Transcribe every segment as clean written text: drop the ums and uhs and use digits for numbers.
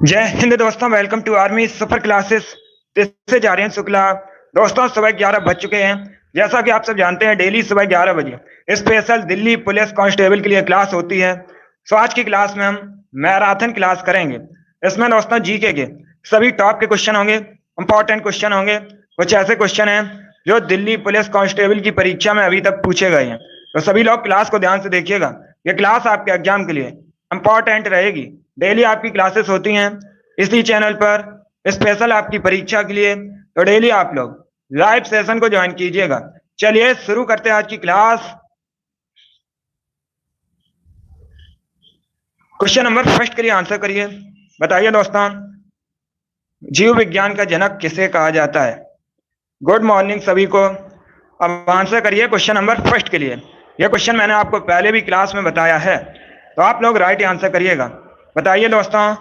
जय हिंद दोस्तों, welcome to army super classes. से जा रहे हैं शुक्ला। दोस्तों सुबह 11 बज चुके हैं। जैसा कि आप सब जानते हैं, डेली सुबह 11 बजे स्पेशल दिल्ली पुलिस कांस्टेबल के लिए क्लास होती है। सो आज की क्लास में हम मैराथन क्लास करेंगे। इसमें दोस्तों जीके के सभी टॉप के क्वेश्चन होंगे, इंपॉर्टेंट क्वेश्चन होंगे। कुछ ऐसे क्वेश्चन हैं जो दिल्ली पुलिस कांस्टेबल की परीक्षा में अभी तक पूछे गए हैं। तो सभी लोग क्लास को ध्यान से देखिएगा। ये क्लास आपके एग्जाम के लिए इंपॉर्टेंट रहेगी। डेली आपकी क्लासेस होती हैं इसी चैनल पर, स्पेशल आपकी परीक्षा के लिए। तो डेली आप लोग लाइव सेशन को ज्वाइन कीजिएगा। चलिए शुरू करते हैं आज की क्लास। क्वेश्चन नंबर फर्स्ट के लिए आंसर करिए। बताइए दोस्तों, जीव विज्ञान का जनक किसे कहा जाता है? गुड मॉर्निंग सभी को। अब आंसर करिए क्वेश्चन नंबर फर्स्ट के लिए। यह क्वेश्चन मैंने आपको पहले भी क्लास में बताया है, तो आप लोग राइट आंसर करिएगा। बताइए दोस्तों,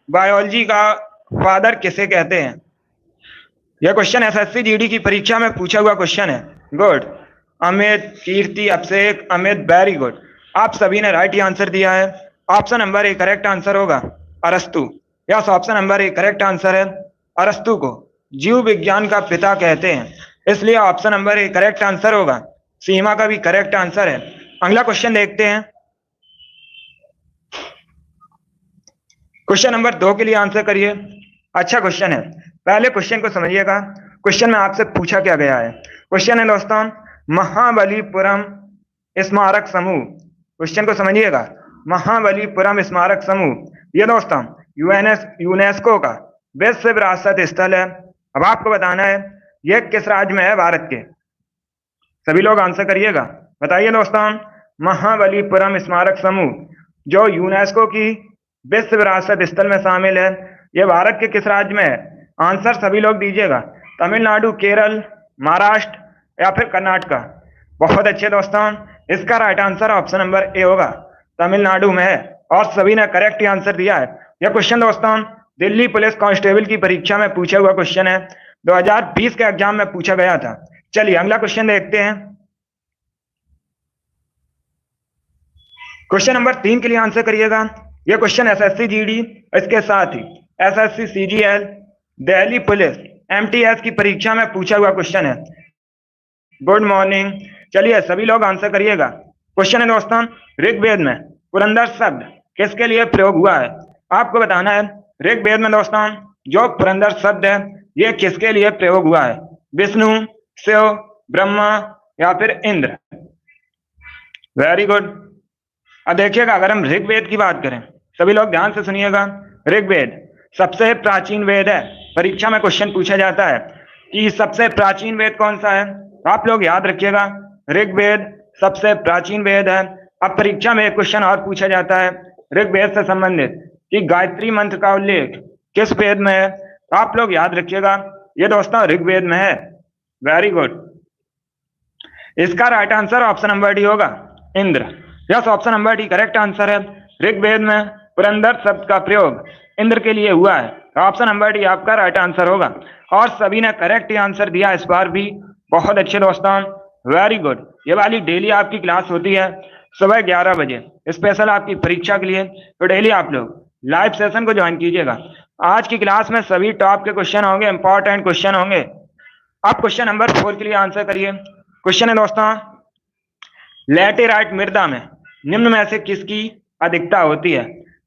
बायोलॉजी का फादर किसे कहते हैं? यह क्वेश्चन एसएससी जीडी की परीक्षा में पूछा हुआ क्वेश्चन है। गुड। अमित, कीर्ति, अभिषेक, अमित, वेरी गुड। आप सभी ने राइट आंसर दिया है। Option number A correct answer होगा अरस्तु। Yes, option number A correct answer है। अरस्तु को जीव विज्ञान का पिता कहते हैं, इसलिए option number A correct answer होगा। सीमा का भी करेक्ट आंसर है। अगला क्वेश्चन देखते हैं। क्वेश्चन नंबर 2 के लिए आंसर करिए। अच्छा क्वेश्चन है, पहले क्वेश्चन को समझिएगा। क्वेश्चन में आपसे पूछा क्या गया है? क्वेश्चन है दोस्तों, महाबलीपुरम स्मारक समूह। क्वेश्चन को समझिएगा। महाबलीपुरम स्मारक समूह ये दोस्तों यूनेस्को का विश्व विरासत स्थल है। अब आपको बताना है यह किस राज्य में है भारत के। सभी लोग आंसर करिएगा। बताइए दोस्तों, महाबलीपुरम स्मारक समूह जो यूनेस्को की विश्व विरासत स्थल में शामिल है, यह भारत के किस राज्य में है? आंसर सभी लोग दीजिएगा। तमिलनाडु, केरल, महाराष्ट्र या फिर कर्नाटका। बहुत अच्छे दोस्तों, इसका right answer option number A होगा, तमिलनाडु में है। और सभी ने करेक्ट आंसर दिया है। यह क्वेश्चन दोस्तों दिल्ली पुलिस कांस्टेबल की परीक्षा में पूछा हुआ क्वेश्चन है। 2020 के एग्जाम में पूछा गया था। चलिए अगला क्वेश्चन देखते हैं। क्वेश्चन नंबर 3 के लिए आंसर करिएगा। यह क्वेश्चन एसएससी जीडी, इसके साथ ही SSC CGL, Delhi police MTS की परीक्षा में पूछा हुआ क्वेश्चन है। Good morning. चलिए सभी लोग आंसर करिएगा। क्वेश्चन है दोस्तों, ऋग्वेद में पुरंदर शब्द किसके लिए प्रयोग हुआ है? आपको बताना है ऋग्वेद में दोस्तों जो पुरंदर शब्द है यह किसके लिए प्रयोग हुआ है? विष्णु, शिव, ब्रह्मा या फिर इंद्र। Very good. अब देखिएगा, अगर हम ऋग्वेद की बात करें, सभी लोग ध्यान से सुनिएगा। ऋग्वेद सबसे प्राचीन वेद है। परीक्षा में क्वेश्चन पूछा जाता है कि सबसे प्राचीन वेद कौन सा है। आप लोग याद रखिएगा, ऋग्वेद सबसे प्राचीन वेद है। अब परीक्षा में एक क्वेश्चन और पूछा जाता है ऋग्वेद से संबंधित कि गायत्री मंत्र का उल्लेख किस वेद में है। आप लोग याद रखिएगा, ये दोस्तों ऋग्वेद में है। Very good. इसका right answer option number D होगा, Indra. Yes, option number D correct answer है। ऋग्वेद में पुरंदर शब्द का प्रयोग इंद्र के लिए हुआ है। ऑप्शन नंबर डी आपका राइट आंसर होगा। और सभी ने करेक्ट आंसर दिया इस बार भी। बहुत अच्छे दोस्तों, वेरी गुड। ये वाली डेली आपकी क्लास होती है सुबह 11 बजे, स्पेशल आपकी परीक्षा के लिए। तो डेली आप लोग लाइव सेशन को ज्वाइन कीजिएगा। आज की क्लास में सभी टॉप के क्वेश्चन होंगे, इंपॉर्टेंट क्वेश्चन होंगे। आप क्वेश्चन नंबर 4 के लिए आंसर करिए। क्वेश्चन है दोस्तों, लैटेराइट मृदा में निम्न में से किसकी अधिकता होती है?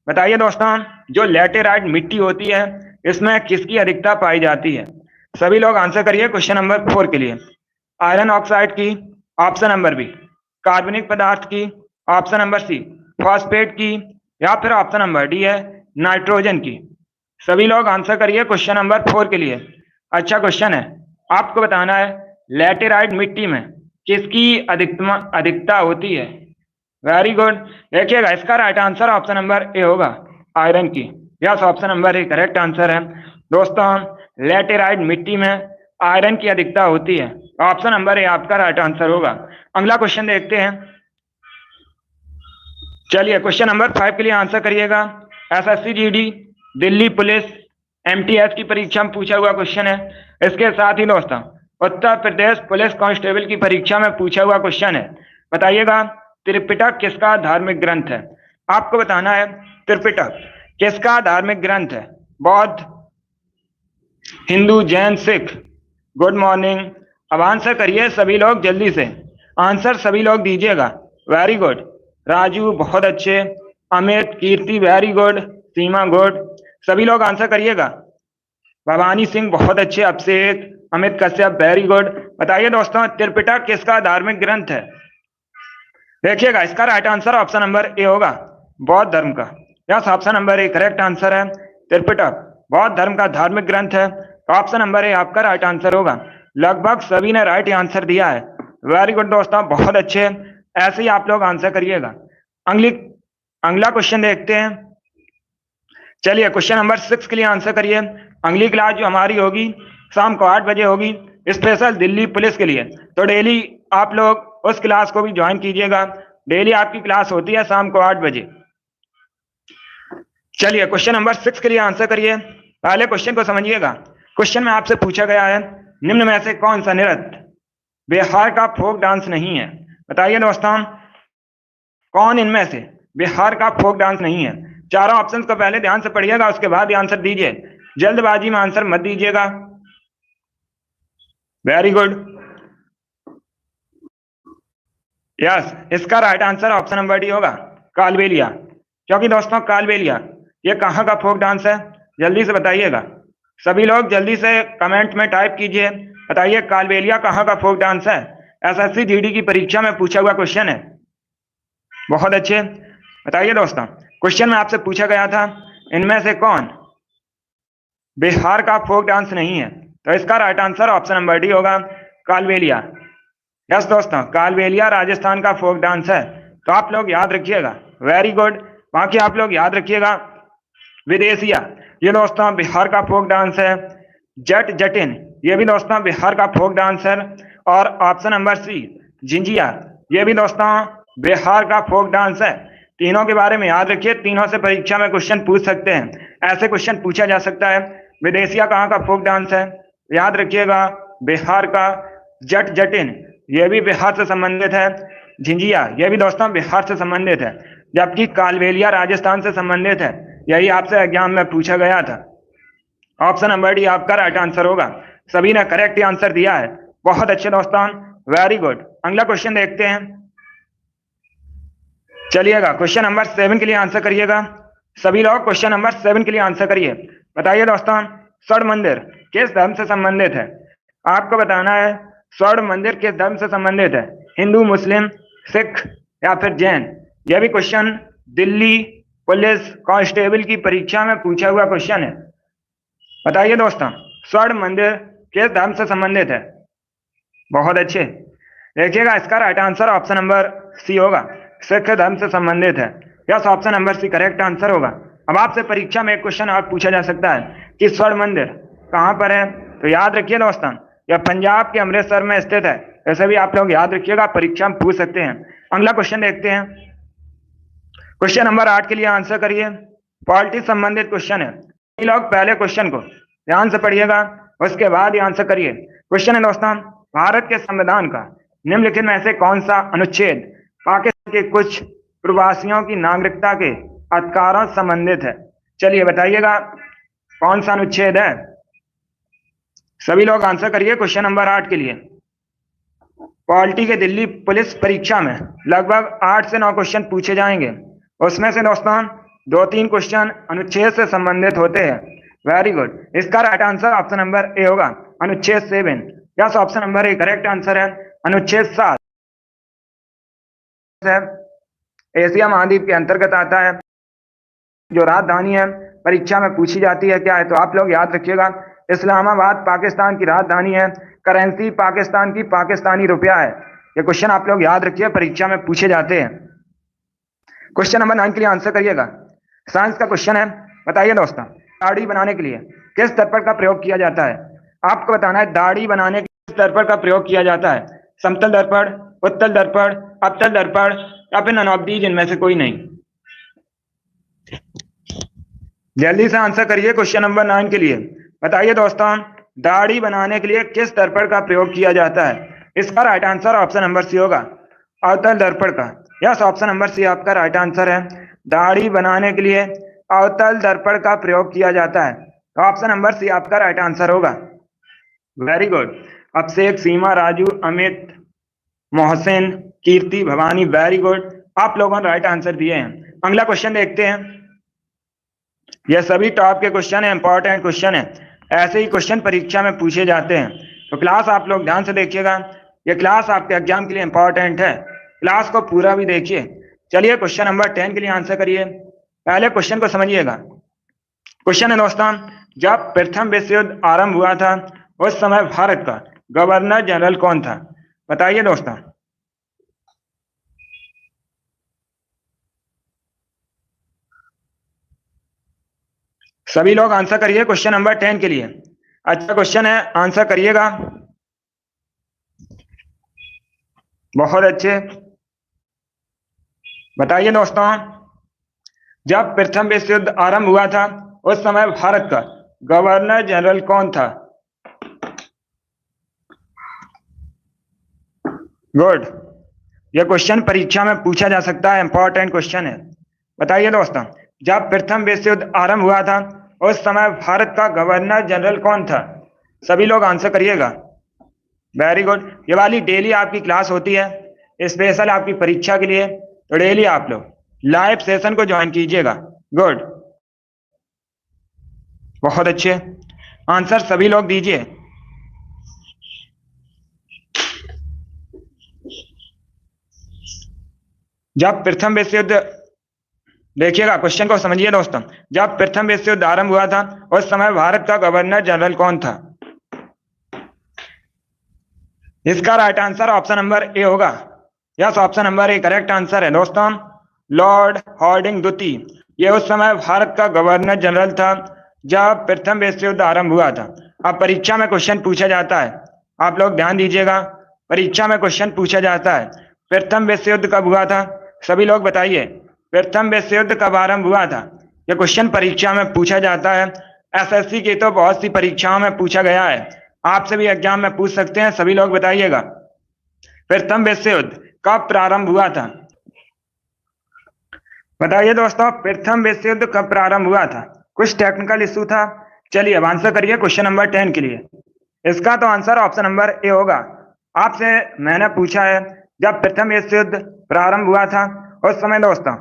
बताइए दोस्तों, जो लैटेराइट मिट्टी होती है इसमें किसकी अधिकता पाई जाती है? सभी लोग आंसर करिए क्वेश्चन नंबर 4 के लिए। आयरन ऑक्साइड की, ऑप्शन नंबर बी कार्बनिक पदार्थ की, ऑप्शन नंबर सी फॉस्फेट की, या फिर ऑप्शन नंबर डी है नाइट्रोजन की। सभी लोग आंसर करिए क्वेश्चन नंबर 4 के लिए। अच्छा क्वेश्चन है, आपको बताना है लैटेराइट मिट्टी में किसकी अधिकता होती है। Very good. देखिएगा, इसका right answer option number A होगा, आयरन की। Yes, option number A correct answer है। दोस्तों लैटेराइट मिट्टी में आयरन की अधिकता होती है। ऑप्शन नंबर ए आपका राइट आंसर होगा। अगला क्वेश्चन देखते हैं। चलिए क्वेश्चन नंबर 5 के लिए आंसर करिएगा। SSC GD, Delhi police MTS की परीक्षा में पूछा हुआ क्वेश्चन है। इसके साथ ही दोस्तों उत्तर प्रदेश पुलिस कांस्टेबल की परीक्षा में पूछा हुआ क्वेश्चन है। बताइएगा, त्रिपिटक किसका धार्मिक ग्रंथ है? आपको बताना है त्रिपिटक किसका धार्मिक ग्रंथ है। बौद्ध, हिंदू, जैन, सिख। Good morning. अब आंसर करिए सभी लोग जल्दी से, आंसर सभी लोग दीजिएगा। Very good. राजू बहुत अच्छे, अमित, कीर्ति वेरी गुड, सीमा गुड, सभी लोग आंसर करिएगा। भवानी सिंह बहुत अच्छे, अभिषेक, अमित कश्यप वेरी गुड। बताइए दोस्तों, त्रिपिटक किसका धार्मिक ग्रंथ है? देखिएगा, इसका right answer option number A होगा, बौद्ध धर्म का। Yes, option number A correct answer है। त्रिपिटक बौद्ध धर्म का धार्मिक ग्रंथ है, तो ऑप्शन नंबर ए आपका राइट आंसर होगा। लगभग सभी ने राइट आंसर दिया है। वेरी गुड दोस्तों, बहुत अच्छे, ऐसे ही आप लोग आंसर करिएगा। अगला क्वेश्चन देखते हैं। चलिए, क्वेश्चन नंबर 6 के लिए आंसर करिए। अगली क्लास जो हमारी होगी शाम को 8 बजे होगी, स्पेशल दिल्ली पुलिस के लिए, तो डेली आप लोग उस क्लास को भी ज्वाइन कीजिएगा। डेली आपकी क्लास होती है शाम को 8 बजे। चलिए, क्वेश्चन नंबर 6 के लिए आंसर करिए। पहले क्वेश्चन को समझिएगा। क्वेश्चन में आपसे पूछा गया है, निम्न में से कौन सा नृत्य बिहार का फोक डांस नहीं है? बताइए दोस्तों, कौन इनमें से बिहार का फोक डांस नहीं है? चारों ऑप्शंस को पहले ध्यान से पढ़िएगा, उसके बाद आंसर दीजिए। जल्दबाजी में आंसर मत दीजिएगा। Very good. यस, इसका right answer option number D होगा, कालबेलिया। क्योंकि दोस्तों कालबेलिया ये कहाँ का फोक डांस है? जल्दी से बताइएगा। सभी लोग जल्दी से कमेंट में टाइप कीजिए, बताइए कालबेलिया कहाँ का फोक डांस है? एसएससी जीडी की परीक्षा में पूछा हुआ क्वेश्चन है। बहुत अच्छे, बताइए दोस्तों, क्वेश्चन में आपसे पूछा गया था इनमें से कौन बिहार का फोक डांस नहीं है, तो इसका right answer option number D होगा, कालबेलिया। यस दोस्तों, कालबेलिया राजस्थान का फोक डांस है, तो आप लोग याद रखिएगा। Very good. बाकी आप लोग याद रखिएगा, विदेशिया ये दोस्तों बिहार का फोक डांस है। जट जटिन ये भी दोस्तों बिहार का फोक डांस है। और ऑप्शन नंबर सी झिंझिया ये भी दोस्तों बिहार का फोक डांस है। तीनों के बारे में याद रखिए, तीनों से परीक्षा में क्वेश्चन पूछ सकते हैं, ऐसे क्वेश्चन पूछा जा सकता है। विदेशिया कहाँ का फोक डांस है? याद रखिएगा, बिहार का। जट जटिन ये भी बिहार से संबंधित है। झिंझिया ये भी दोस्तों बिहार से संबंधित है, जबकि कालबेलिया राजस्थान से संबंधित है। यही आपसे एग्जाम में पूछा गया था। ऑप्शन नंबर डी आपका राइट आंसर होगा। सभी ने करेक्ट आंसर दिया है, बहुत अच्छे दोस्तों, वेरी गुड। अगला क्वेश्चन देखते हैं। चलिएगा, क्वेश्चन नंबर 7 के लिए आंसर करिएगा। सभी लोग क्वेश्चन नंबर 7 के लिए आंसर करिए। बताइए दोस्तों, स्वर्ण मंदिर किस धर्म से संबंधित है? आपको बताना है स्वर्ण मंदिर किस धर्म से संबंधित है, हिंदू, मुस्लिम, सिख या फिर जैन। यह भी क्वेश्चन दिल्ली पुलिस कांस्टेबल की परीक्षा में पूछा हुआ क्वेश्चन है। बताइए दोस्तों, स्वर्ण मंदिर किस धर्म से संबंधित है? बहुत अच्छे, देखिएगा, इसका right answer option number C होगा, सिख धर्म से संबंधित है। Yes, option number C correct answer होगा। अब आपसे परीक्षा में एक क्वेश्चन और पूछा जा सकता है कि स्वर्ण मंदिर कहाँ पर है, तो याद रखिए दोस्तों, यह पंजाब के अमृतसर में स्थित है। ऐसे भी आप लोग याद रखिएगा, परीक्षा में पूछ सकते हैं। अगला क्वेश्चन देखते हैं। क्वेश्चन नंबर 8 के लिए आंसर करिए। पॉलिटिक्स संबंधित क्वेश्चन है, लोग पहले क्वेश्चन को ध्यान से पढ़िएगा, उसके बाद ही आंसर करिए। क्वेश्चन है दोस्तों, भारत के संविधान का निम्नलिखित में से कौन सा अनुच्छेद पाकिस्तान के कुछ प्रवासियों की नागरिकता के अधिकारों से संबंधित है? चलिए बताइएगा कौन सा अनुच्छेद है। सभी लोग आंसर करिए क्वेश्चन नंबर 8 के लिए। पॉलिटी के दिल्ली पुलिस परीक्षा में लगभग 8 से 9 क्वेश्चन पूछे जाएंगे, उसमें से दोस्तों 2-3 क्वेश्चन अनुच्छेद से संबंधित होते हैं। वेरी गुड, इसका right answer option number A होगा, अनुच्छेद 7। Yes, option number A correct answer है। अनुच्छेद 7 एशिया महाद्वीप के अंतर्गत आता है। जो राजधानी है परीक्षा में पूछी जाती है क्या है, तो आप लोग याद रखिएगा, इस्लामाबाद पाकिस्तान की राजधानी है। करेंसी पाकिस्तान की पाकिस्तानी रुपया है। ये क्वेश्चन आप लोग याद रखिए, परीक्षा में पूछे जाते हैं। क्वेश्चन नंबर 9 के लिए आंसर करिएगा। साइंस का क्वेश्चन है। बताइए दोस्तों, दाढ़ी बनाने के लिए किस दर्पण का प्रयोग किया जाता है? आपको बताना है दाढ़ी बनाने के किस दर्पण का प्रयोग किया जाता है, समतल दर्पण, उत्तल दर्पण, अवतल दर्पण या फिर नन ऑफ दीज, इनमें से कोई नहीं। जल्दी से आंसर करिए क्वेश्चन नंबर 9 के लिए। बताइए दोस्तों, दाढ़ी बनाने के लिए किस दर्पण का प्रयोग किया जाता है? इसका right answer option number C होगा, अवतल दर्पण का। यस, ऑप्शन नंबर सी आपका राइट आंसर है। दाढ़ी बनाने के लिए अवतल दर्पण का प्रयोग किया जाता है। तो ऑप्शन नंबर सी आपका राइट आंसर होगा। Very good. अब शेख, सीमा, राजू, अमित, मोहसिन, कीर्ति, भवानी, वेरी गुड, आप लोगों ने राइट आंसर दिए हैं। अगला क्वेश्चन देखते हैं। यह सभी टॉप के क्वेश्चन है, इंपॉर्टेंट क्वेश्चन है, ऐसे ही क्वेश्चन परीक्षा में पूछे जाते हैं। तो क्लास आप लोग ध्यान से देखिएगा, यह क्लास आपके एग्जाम के लिए इंपॉर्टेंट है, क्लास को पूरा भी देखिए। चलिए क्वेश्चन नंबर 10 के लिए आंसर करिए। पहले क्वेश्चन को समझिएगा। क्वेश्चन है दोस्तों, जब प्रथम विश्व युद्ध आरंभ हुआ था उस समय भारत का गवर्नर जनरल कौन था? बताइए दोस्तों। सभी लोग आंसर करिए क्वेश्चन नंबर 10 के लिए। अच्छा क्वेश्चन है, आंसर करिएगा। बहुत अच्छे, बताइए दोस्तों। जब प्रथम विश्व युद्ध आरंभ हुआ था उस समय भारत का गवर्नर जनरल कौन था? गुड, यह क्वेश्चन परीक्षा में पूछा जा सकता है, इंपॉर्टेंट क्वेश्चन है। बताइए दोस्तों, जब प्रथम विश्व युद्ध आरंभ हुआ था उस समय भारत का गवर्नर जनरल कौन था? सभी लोग आंसर करिएगा। वेरी गुड, ये वाली डेली आपकी क्लास होती है स्पेशल आपकी परीक्षा के लिए, तो डेली आप लोग लाइव सेशन को ज्वाइन कीजिएगा। गुड, बहुत अच्छे, आंसर सभी लोग दीजिए। जब प्रथम विश्व युद्ध, देखिएगा क्वेश्चन को समझिए दोस्तों, जब प्रथम विश्व युद्ध आरंभ हुआ था उस समय भारत का गवर्नर जनरल कौन था? इसका right answer option number A होगा। Yes, option number A correct answer है दोस्तों, लॉर्ड हार्डिंग द्वितीय। यह उस समय भारत का गवर्नर जनरल था जब प्रथम विश्व युद्ध आरंभ हुआ था। अब परीक्षा में क्वेश्चन पूछा जाता है, आप लोग ध्यान दीजिएगा, परीक्षा में क्वेश्चन पूछा जाता है प्रथम विश्व युद्ध कब हुआ था? सभी लोग बताइए, प्रथम विश्व युद्ध कब आरंभ हुआ था? यह क्वेश्चन परीक्षा में पूछा जाता है। एसएससी की तो बहुत सी परीक्षाओं में पूछा गया है, आपसे भी एग्जाम में पूछ सकते हैं। सभी लोग बताइएगा, प्रथम विश्व युद्ध कब प्रारंभ हुआ था? बताइए दोस्तों, प्रथम विश्व युद्ध कब प्रारंभ हुआ था? कुछ टेक्निकल इशू था। चलिए अब आंसर करिए क्वेश्चन नंबर 10 के लिए। इसका तो आंसर ऑप्शन नंबर ए होगा। आपसे मैंने पूछा है जब प्रथम विश्व युद्ध प्रारंभ हुआ था उस समय दोस्तों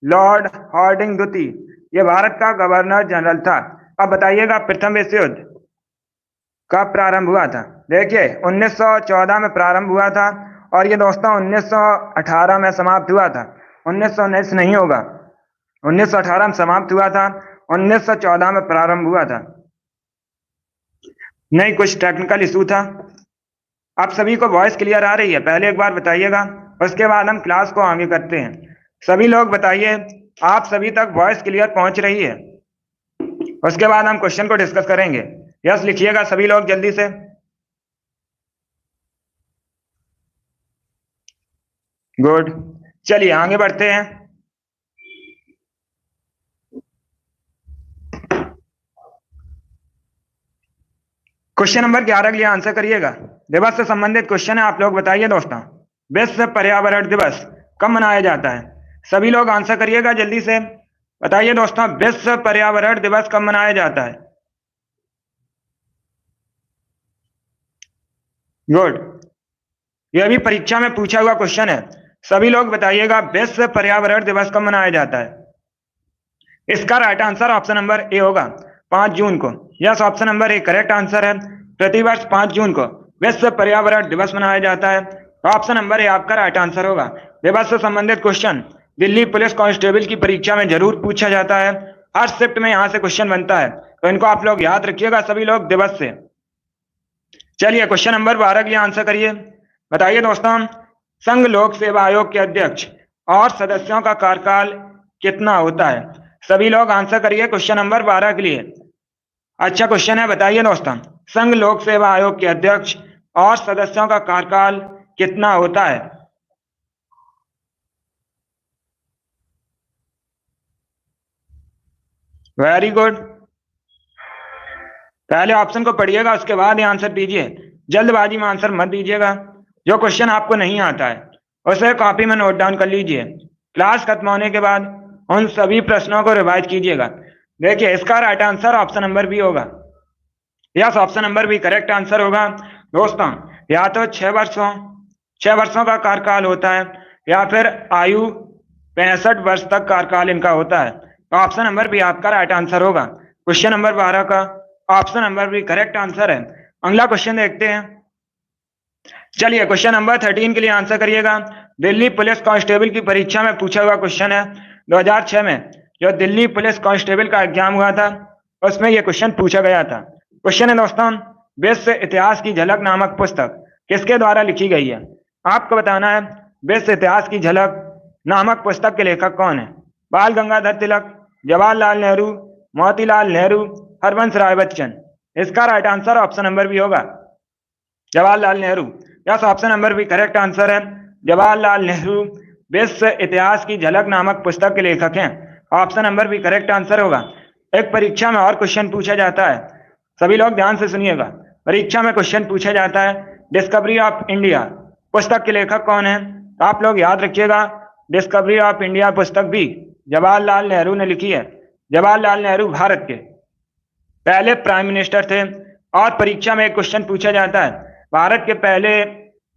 लॉर्ड हार्डिंग द्वितीय ये भारत का गवर्नर जनरल था। अब बताइएगा प्रथम विश्व युद्ध कब प्रारंभ हुआ था? देखिए 1914 में प्रारंभ हुआ था और ये दोस्तों 1918 में समाप्त हुआ था। 1919 नहीं होगा, 1918 में समाप्त हुआ था, 1914 में प्रारंभ हुआ था। नहीं, कुछ टेक्निकल इशू था। आप सभी को वॉइस क्लियर आ रही है? पहले एक बार बताइएगा, उसके बाद हम क्लास को आगे करते हैं। सभी लोग बताइए, आप सभी तक वॉइस क्लियर पहुंच रही है? उसके बाद हम क्वेश्चन को डिस्कस करेंगे। यस लिखिएगा सभी लोग जल्दी से। गुड, चलिए आगे बढ़ते हैं। क्वेश्चन नंबर 11 के लिए आंसर करिएगा। दिवस से संबंधित क्वेश्चन है, आप लोग बताइए दोस्तों, विश्व पर्यावरण दिवस कब मनाया जाता है? सभी लोग आंसर करिएगा जल्दी से। बताइए दोस्तों, विश्व पर्यावरण दिवस कब मनाया जाता है? गुड, यह भी परीक्षा में पूछा हुआ क्वेश्चन है। सभी लोग बताइएगा, विश्व पर्यावरण दिवस कब मनाया जाता है? इसका right answer option number A होगा, 5 जून को। Yes, option number A correct answer है। प्रतिवर्ष 5 जून को विश्व पर्यावरण दिवस मनाया जाता है। ऑप्शन नंबर ए आपका राइट आंसर होगा। दिवस से संबंधित क्वेश्चन दिल्ली पुलिस कांस्टेबल की परीक्षा में जरूर पूछा जाता है। हर शिफ्ट में यहां से क्वेश्चन बनता है, तो इनको आप लोग याद रखिएगा सभी लोग दिवस से। चलिए क्वेश्चन नंबर 12 के लिए आंसर करिए। बताइए दोस्तों, संघ लोक सेवा आयोग के अध्यक्ष और सदस्यों का कार्यकाल कितना होता है? सभी लोग आंसर करिए क्वेश्चन नंबर 12 के लिए। अच्छा क्वेश्चन है, बताइए दोस्तों, संघ लोक सेवा आयोग के अध्यक्ष और सदस्यों का कार्यकाल कितना होता है? वेरी गुड, पहले ऑप्शन को पढ़िएगा उसके बाद ही आंसर दीजिए, जल्दबाजी में आंसर मत दीजिएगा। जो क्वेश्चन आपको नहीं आता है उसे कॉपी में नोट डाउन कर लीजिए। क्लास खत्म होने के बाद उन सभी प्रश्नों को रिवाइज कीजिएगा। देखिए इसका right answer option number B होगा। Yes, option number B correct answer होगा। दोस्तों, या तो 6 वर्षों का कार्यकाल होता है, या फिर आयु 65 वर्ष तक कार्यकाल इनका होता है। तो ऑप्शन नंबर बी आपका राइट आंसर होगा। क्वेश्चन नंबर 12 का option number B correct answer है। अगला क्वेश्चन देखते हैं। चलिए क्वेश्चन नंबर 13 के लिए आंसर करिएगा। दिल्ली पुलिस कांस्टेबल की परीक्षा में पूछा हुआ क्वेश्चन है। 2006 में जो दिल्ली पुलिस कांस्टेबल का एग्जाम हुआ था, उसमें यह क्वेश्चन पूछा गया था। क्वेश्चन है दोस्तों, विश्व इतिहास की झलक नामक पुस्तक किसके द्वारा लिखी गई है? आपको बताना है विश्व इतिहास की झलक नामक पुस्तक के लेखक कौन है? बाल गंगाधर तिलक, जवाहरलाल नेहरू, मोतीलाल नेहरू, हरवंश राय बच्चन। इसका right answer option number B होगा, Jawaharlal Nehru. Yes, option number B correct answer है। जवाहरलाल नेहरू विश्व इतिहास की झलक नामक पुस्तक के लेखक हैं। Option number B correct answer होगा। एक परीक्षा में और क्वेश्चन पूछा जाता है, सभी लोग ध्यान से सुनिएगा। परीक्षा में क्वेश्चन पूछा जाता है, डिस्कवरी ऑफ इंडिया पुस्तक के लेखक कौन है? तो आप लोग याद रखिएगा, डिस्कवरी ऑफ इंडिया पुस्तक भी जवाहरलाल नेहरू ने लिखी है। जवाहरलाल नेहरू भारत के पहले प्राइम मिनिस्टर थे। और परीक्षा में एक क्वेश्चन पूछा जाता है, भारत के पहले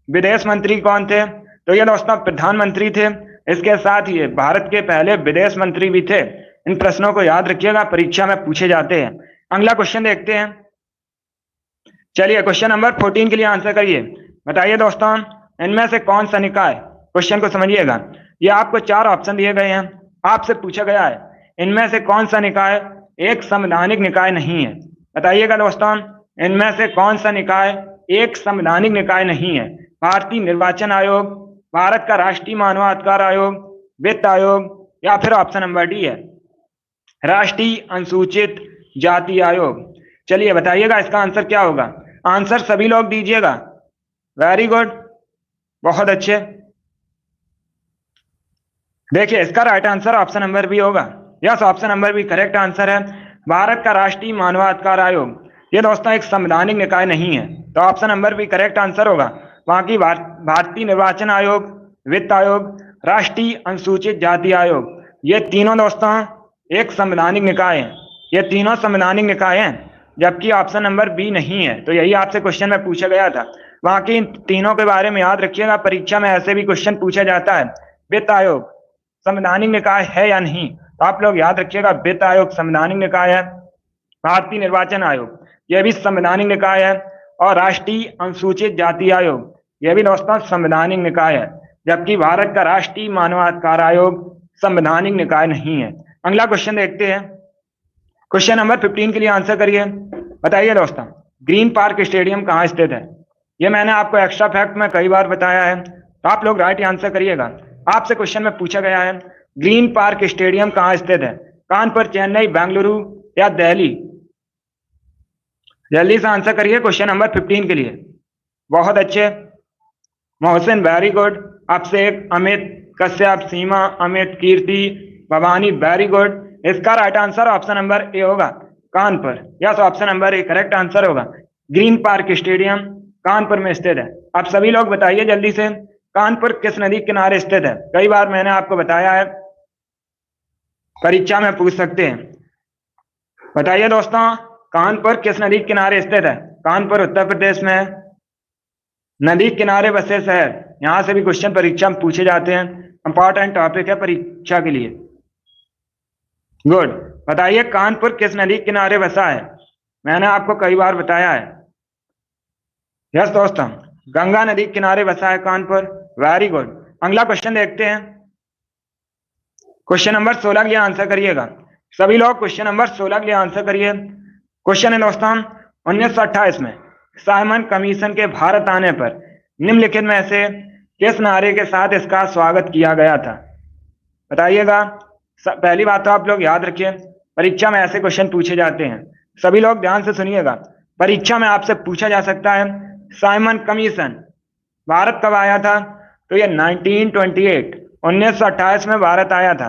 विदेश मंत्री कौन थे? तो ये दोस्तों प्रधानमंत्री थे। इसके साथ ही भारत के पहले विदेश मंत्री भी थे। इन प्रश्नों को याद रखिएगा, परीक्षा में पूछे जाते हैं। अगला क्वेश्चन देखते हैं। चलिए क्वेश्चन नंबर 14 के लिए आंसर करिए। बताइए दोस्तों, इनमें से कौन सा निकाय, क्वेश्चन को समझिएगा, ये आपको 4 ऑप्शन दिए गए हैं। आपसे पूछा गया है इनमें से कौन सा निकाय एक संवैधानिक निकाय नहीं है? बताइएगा दोस्तों, इनमें से कौन सा निकाय एक संवैधानिक निकाय नहीं है? भारतीय निर्वाचन आयोग, भारत का राष्ट्रीय मानवाधिकार आयोग, वित्त आयोग, या फिर ऑप्शन नंबर डी है राष्ट्रीय अनुसूचित जाति आयोग। चलिए बताइएगा इसका आंसर क्या होगा। आंसर सभी लोग दीजिएगा। वेरी गुड, बहुत अच्छे। देखिए इसका right answer option number B होगा। Yes, option number B correct answer है। भारत का राष्ट्रीय मानवाधिकार आयोग ये दोस्तों एक संवैधानिक निकाय नहीं है, तो option number B correct answer होगा। बाकी भारतीय निर्वाचन आयोग, वित्त आयोग, राष्ट्रीय अनुसूचित जाति आयोग, ये तीनों दोस्तों एक संवैधानिक निकाय हैं। ये तीनों संवैधानिक निकाय हैं, जबकि ऑप्शन नंबर बी नहीं है। तो यही आपसे क्वेश्चन में पूछा गया था। बाकी इन तीनों के बारे में याद रखिएगा, परीक्षा में ऐसे भी क्वेश्चन पूछा जाता है। वित्त आयोग संवैधानिक निकाय है या नहीं? तो आप लोग याद रखिएगा, वित्त आयोग संवैधानिक निकाय है। भारतीय निर्वाचन आयोग यह भी संवैधानिक निकाय है, और राष्ट्रीय अनुसूचित जाति आयोग यह भी दोस्तों संवैधानिक निकाय है, जबकि भारत का राष्ट्रीय मानवाधिकार आयोग संवैधानिक निकाय नहीं है। अगला क्वेश्चन देखते हैं। क्वेश्चन नंबर 15 के लिए आंसर करिए। बताइए दोस्तों, ग्रीन पार्क स्टेडियम कहाँ स्थित है? ये मैंने आपको एक्स्ट्रा फैक्ट में कई बार बताया है, तो आप लोग राइट आंसर करिएगा। आपसे क्वेश्चन में पूछा गया है ग्रीन पार्क स्टेडियम कहाँ स्थित है? कानपुर, चेन्नई, बेंगलुरु या दिल्ली? जल्दी से आंसर करिए क्वेश्चन नंबर 15 के लिए। बहुत अच्छे मोहसिन, वेरी गुड। आपसे एक अमित, कश्यप, सीमा, अमित, कीर्ति, भवानी, वेरी गुड। इसका right answer option number A होगा, Kanpur. Yes, option number A correct answer होगा। ग्रीन पार्क स्टेडियम कानपुर में स्थित है। आप सभी लोग बताइए जल्दी से, कानपुर किस नदी के किनारे स्थित है? कई बार मैंने आपको बताया है, परीक्षा में पूछ सकते हैं। बताइए दोस्तों, कानपुर किस नदी के किनारे स्थित है? कानपुर उत्तर प्रदेश में है। नदी किनारे बसे शहर, यहां से भी क्वेश्चन परीक्षा में पूछे जाते हैं। इंपॉर्टेंट टॉपिक है परीक्षा के लिए। गुड। बताइए कानपुर किस नदी के किनारे बसा है? मैंने आपको कई बार बताया है। यस दोस्तों, गंगा नदी के किनारे बसा है कानपुर। Very good. अगला क्वेश्चन देखते हैं। क्वेश्चन नंबर 16 के लिए आंसर करिएगा। सभी लोग क्वेश्चन नंबर 16 के लिए आंसर करिए। क्वेश्चन है दोस्तों, 1928 में साइमन कमीशन के भारत आने पर निम्नलिखित में से किस नारे के साथ इसका स्वागत किया गया था? बताइएगा। पहली बात तो आप लोग याद रखिए, परीक्षा में ऐसे क्वेश्चन पूछे जाते हैं। सभी लोग ध्यान से सुनिएगा। परीक्षा में आपसे पूछा जा सकता है साइमन कमीशन भारत कब आया था? तो ये 1928 में भारत आया था।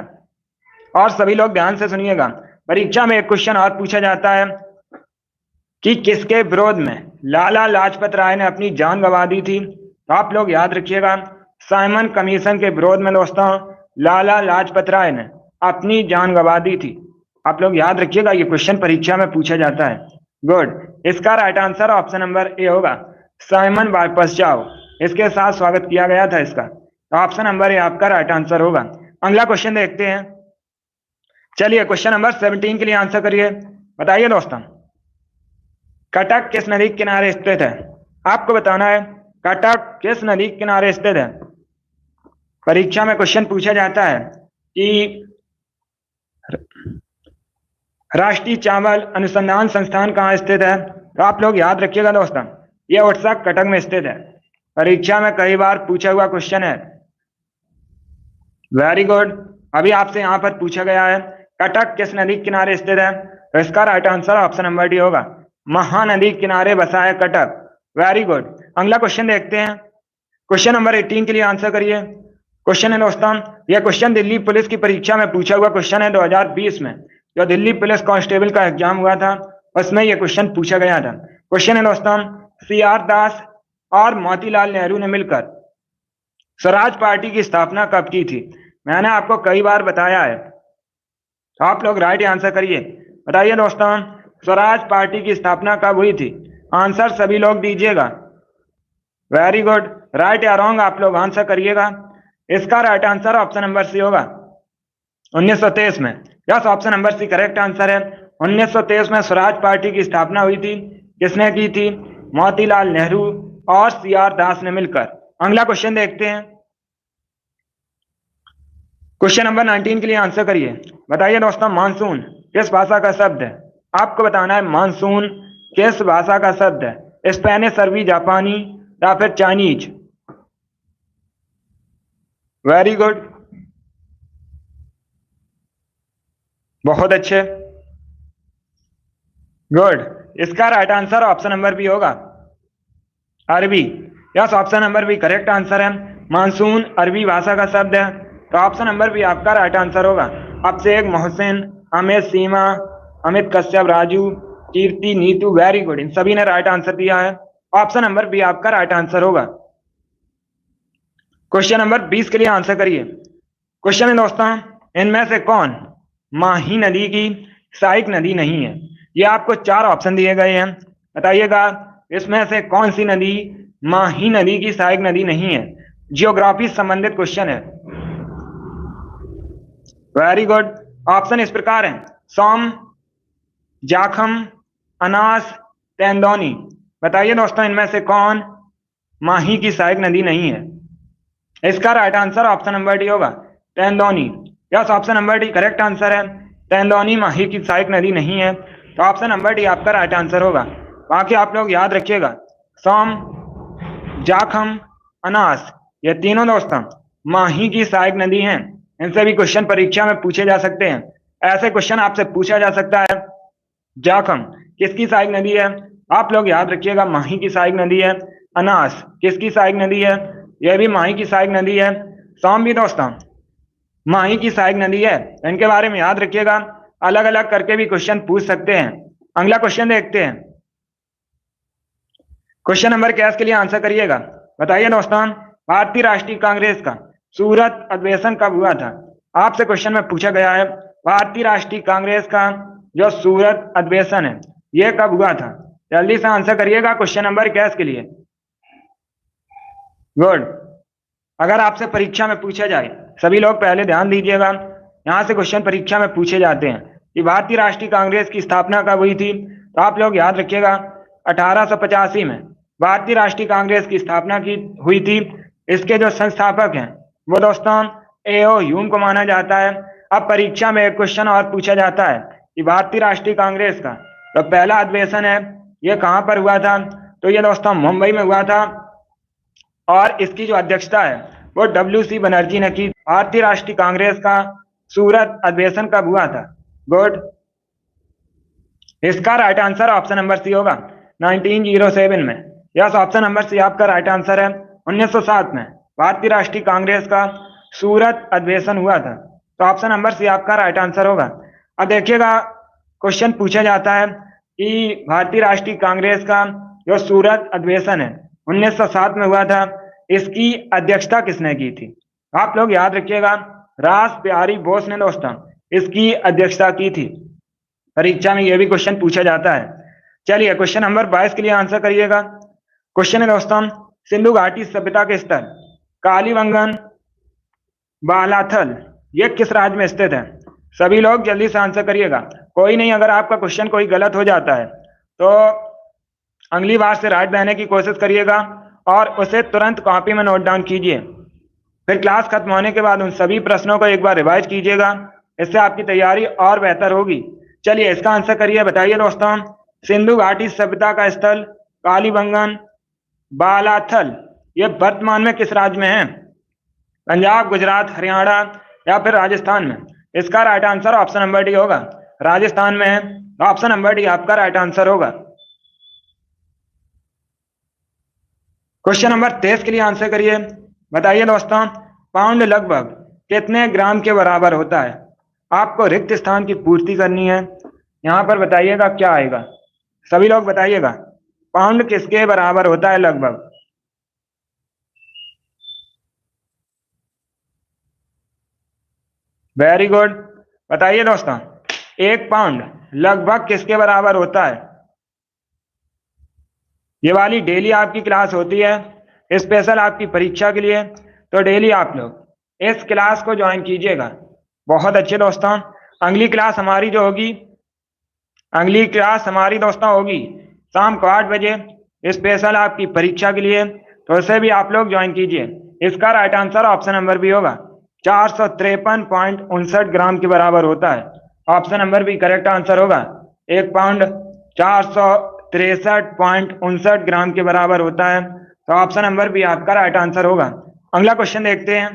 और सभी लोग ध्यान से सुनिएगा, परीक्षा में एक क्वेश्चन और पूछा जाता है कि किसके विरोध में लाला लाजपत राय ने अपनी जान गंवा दी थी? तो आप लोग याद रखिएगा, साइमन कमीशन के विरोध में दोस्तों लाला लाजपत राय ने अपनी जान गंवा दी थी। आप लोग याद रखिएगा, ये क्वेश्चन परीक्षा में पूछा जाता है। गुड, इसका right answer option number A होगा, साइमन वापस जाओ, इसके साथ स्वागत किया गया था इसका, तो ऑप्शन नंबर ए आपका राइट आंसर होगा। अगला क्वेश्चन देखते हैं। चलिए क्वेश्चन नंबर 17 के लिए आंसर करिए। बताइए दोस्तों, कटक किस नदी के किनारे स्थित है? आपको बताना है कटक किस नदी के किनारे स्थित है। परीक्षा में क्वेश्चन पूछा जाता है कि राष्ट्रीय चावल अनुसंधान संस्थान कहाँ स्थित है, तो आप लोग याद रखिएगा दोस्तों, यह ओडिशा कटक में स्थित है। परीक्षा में कई बार पूछा हुआ क्वेश्चन है। वेरी गुड, अभी आपसे यहाँ पर पूछा गया है कटक किस नदी के किनारे स्थित है, तो इसका right answer option number D होगा, महानदी किनारे बसा है कटक। वेरी गुड, अगला क्वेश्चन देखते हैं। क्वेश्चन नंबर 18 के लिए आंसर करिए। क्वेश्चन है दोस्तों, यह क्वेश्चन दिल्ली पुलिस की परीक्षा में पूछा हुआ क्वेश्चन है। 2020 में जो दिल्ली पुलिस कांस्टेबल का एग्जाम हुआ था उसमें यह क्वेश्चन पूछा गया था। क्वेश्चन है दोस्तों, CR दास और मोतीलाल नेहरू ने मिलकर स्वराज पार्टी की स्थापना कब की थी? मैंने आपको कई बार बताया है, तो आप लोग राइट आंसर करिए। बताइए दोस्तों, स्वराज पार्टी की स्थापना कब हुई थी? आंसर सभी लोग दीजिएगा। वेरी गुड, राइट या रॉन्ग आप लोग आंसर करिएगा। इसका right answer option number C होगा, 1923 में। Yes, option number C correct answer है। 1923 में स्वराज पार्टी की स्थापना हुई थी। किसने की थी? मोतीलाल नेहरू और CR दास ने मिलकर। अगला क्वेश्चन देखते हैं। क्वेश्चन नंबर 19 के लिए आंसर करिए। बताइए दोस्तों, मानसून किस भाषा का शब्द है? आपको बताना है मानसून किस भाषा का शब्द है, स्पेनिश, अरबी, जापानी या फिर चाइनीज। वेरी गुड, बहुत अच्छे, गुड। इसका right answer option number B होगा, Arabi. Yes, option number B correct answer है। मानसून अरबी भाषा का शब्द है, तो ऑप्शन नंबर बी आपका राइट आंसर होगा। अभिषेक, मोहसिन, अमित, सीमा, अमित कश्यप, राजू, कीर्ति, नीतू, वेरी गुड, इन सभी ने राइट आंसर दिया है। ऑप्शन नंबर बी आपका राइट आंसर होगा। क्वेश्चन नंबर 20 के लिए आंसर करिए। क्वेश्चन है दोस्तों, इनमें से कौन माही नदी की सहायक नदी नहीं है? ये आपको 4 ऑप्शन दिए गए हैं। बताइएगा, इसमें से कौन सी नदी माही नदी की सहायक नदी नहीं है? जियोग्राफी संबंधित क्वेश्चन है। वेरी गुड, ऑप्शन इस प्रकार है, सोम, जाखम, अनास, तेंदौनी। बताइए दोस्तों, इनमें से कौन माही की सहायक नदी नहीं है? इसका right answer option number D होगा, Tendoni. Yes, option number D correct answer है। तेंदौनी माही की सहायक नदी नहीं है, तो ऑप्शन नंबर डी आपका राइट आंसर होगा। बाकी आप लोग याद रखिएगा, सोम, जाखम, अनास, ये तीनों दोस्तों माही की सहायक नदी हैं। इनसे भी क्वेश्चन परीक्षा में पूछे जा सकते हैं। ऐसे क्वेश्चन आपसे पूछा जा सकता है, जाखम किसकी सहायक नदी है? आप लोग याद रखिएगा, माही की सहायक नदी है। अनास किसकी सहायक नदी है? यह भी माही की सहायक नदी है। सोम भी दोस्तों माही की सहायक नदी है, इनके बारे में याद रखिएगा। अलग अलग करके भी क्वेश्चन पूछ सकते हैं। अगला क्वेश्चन देखते हैं। क्वेश्चन नंबर 21 के लिए आंसर करिएगा। बताइए दोस्तों, भारतीय राष्ट्रीय कांग्रेस का सूरत अधिवेशन कब हुआ था? आपसे क्वेश्चन में पूछा गया है, भारतीय राष्ट्रीय कांग्रेस का जो सूरत अधिवेशन है यह कब हुआ था? जल्दी से आंसर करिएगा क्वेश्चन नंबर 21 के लिए। गुड, अगर आपसे परीक्षा में पूछा जाए, सभी लोग पहले ध्यान दीजिएगा, यहां से क्वेश्चन परीक्षा में पूछे जाते हैं कि भारतीय राष्ट्रीय कांग्रेस की स्थापना कब हुई थी, तो आप लोग याद रखिएगा 1885 में भारतीय राष्ट्रीय कांग्रेस की स्थापना की हुई थी। इसके जो संस्थापक हैं वो दोस्तों A.O. ह्यूम को माना जाता है। अब परीक्षा में एक क्वेश्चन और पूछा जाता है कि भारतीय राष्ट्रीय कांग्रेस का तो पहला अधिवेशन है ये कहां पर हुआ था? तो ये दोस्तों मुंबई में हुआ था, और इसकी जो अध्यक्षता है वो W.C. बनर्जी ने की। भारतीय राष्ट्रीय कांग्रेस का सूरत अधिवेशन कब हुआ था? गुड, इसका right answer option number C होगा, 1907 में। यस, ऑप्शन नंबर सी आपका राइट आंसर है। 1907 में भारतीय राष्ट्रीय कांग्रेस का सूरत अधिवेशन हुआ था, तो ऑप्शन नंबर सी आपका राइट आंसर होगा। अब देखिएगा, क्वेश्चन पूछा जाता है कि भारतीय राष्ट्रीय कांग्रेस का जो सूरत अधिवेशन है 1907 में हुआ था, इसकी अध्यक्षता किसने की थी? आप लोग याद रखिएगा, रास बिहारी बोस ने दोस्तों इसकी अध्यक्षता की थी। परीक्षा में यह भी क्वेश्चन पूछा जाता है। चलिए क्वेश्चन नंबर 22 के लिए आंसर करिएगा। क्वेश्चन है दोस्तों, सिंधु घाटी सभ्यता के स्थल कालीबंगन, बालाथल, ये किस राज्य में स्थित है? सभी लोग जल्दी से आंसर करिएगा। कोई नहीं, अगर आपका क्वेश्चन कोई गलत हो जाता है तो अगली बार से राइट देने की कोशिश करिएगा और उसे तुरंत कॉपी में नोट डाउन कीजिए। फिर क्लास खत्म होने के बाद उन सभी प्रश्नों को एक बार रिवाइज कीजिएगा, इससे आपकी तैयारी और बेहतर होगी। चलिए इसका आंसर करिए, बताइए दोस्तों। सिंधु घाटी सभ्यता का स्थल कालीबंगन, बालाथल, ये वर्तमान में किस राज्य में है? पंजाब, गुजरात, हरियाणा या फिर राजस्थान में? इसका right answer option number D होगा, राजस्थान में है। ऑप्शन नंबर डी आपका राइट आंसर होगा। क्वेश्चन नंबर 23 के लिए आंसर करिए, बताइए दोस्तों। पाउंड लगभग कितने ग्राम के बराबर होता है? आपको रिक्त स्थान की पूर्ति करनी है। यहां पर बताइएगा क्या आएगा, सभी लोग बताइएगा। पाउंड किसके बराबर होता है लगभग? वेरी गुड, बताइए दोस्तों, 1 पाउंड लगभग किसके बराबर होता है? ये वाली डेली आपकी क्लास होती है स्पेशल आपकी परीक्षा के लिए, तो डेली आप लोग इस क्लास को ज्वाइन कीजिएगा। बहुत अच्छे दोस्तों, अगली क्लास हमारी जो होगी, अगली क्लास हमारी दोस्तों होगी शाम को 8 बजे स्पेशल आपकी परीक्षा के लिए, तो उसे भी आप लोग ज्वाइन कीजिए। इसका right answer option number B होगा, 453.59 ग्राम के बराबर होता है। Option number B correct answer होगा। 1 पाउंड 463.59 ग्राम के बराबर होता है, तो ऑप्शन नंबर बी आपका राइट आंसर होगा। अगला क्वेश्चन देखते हैं।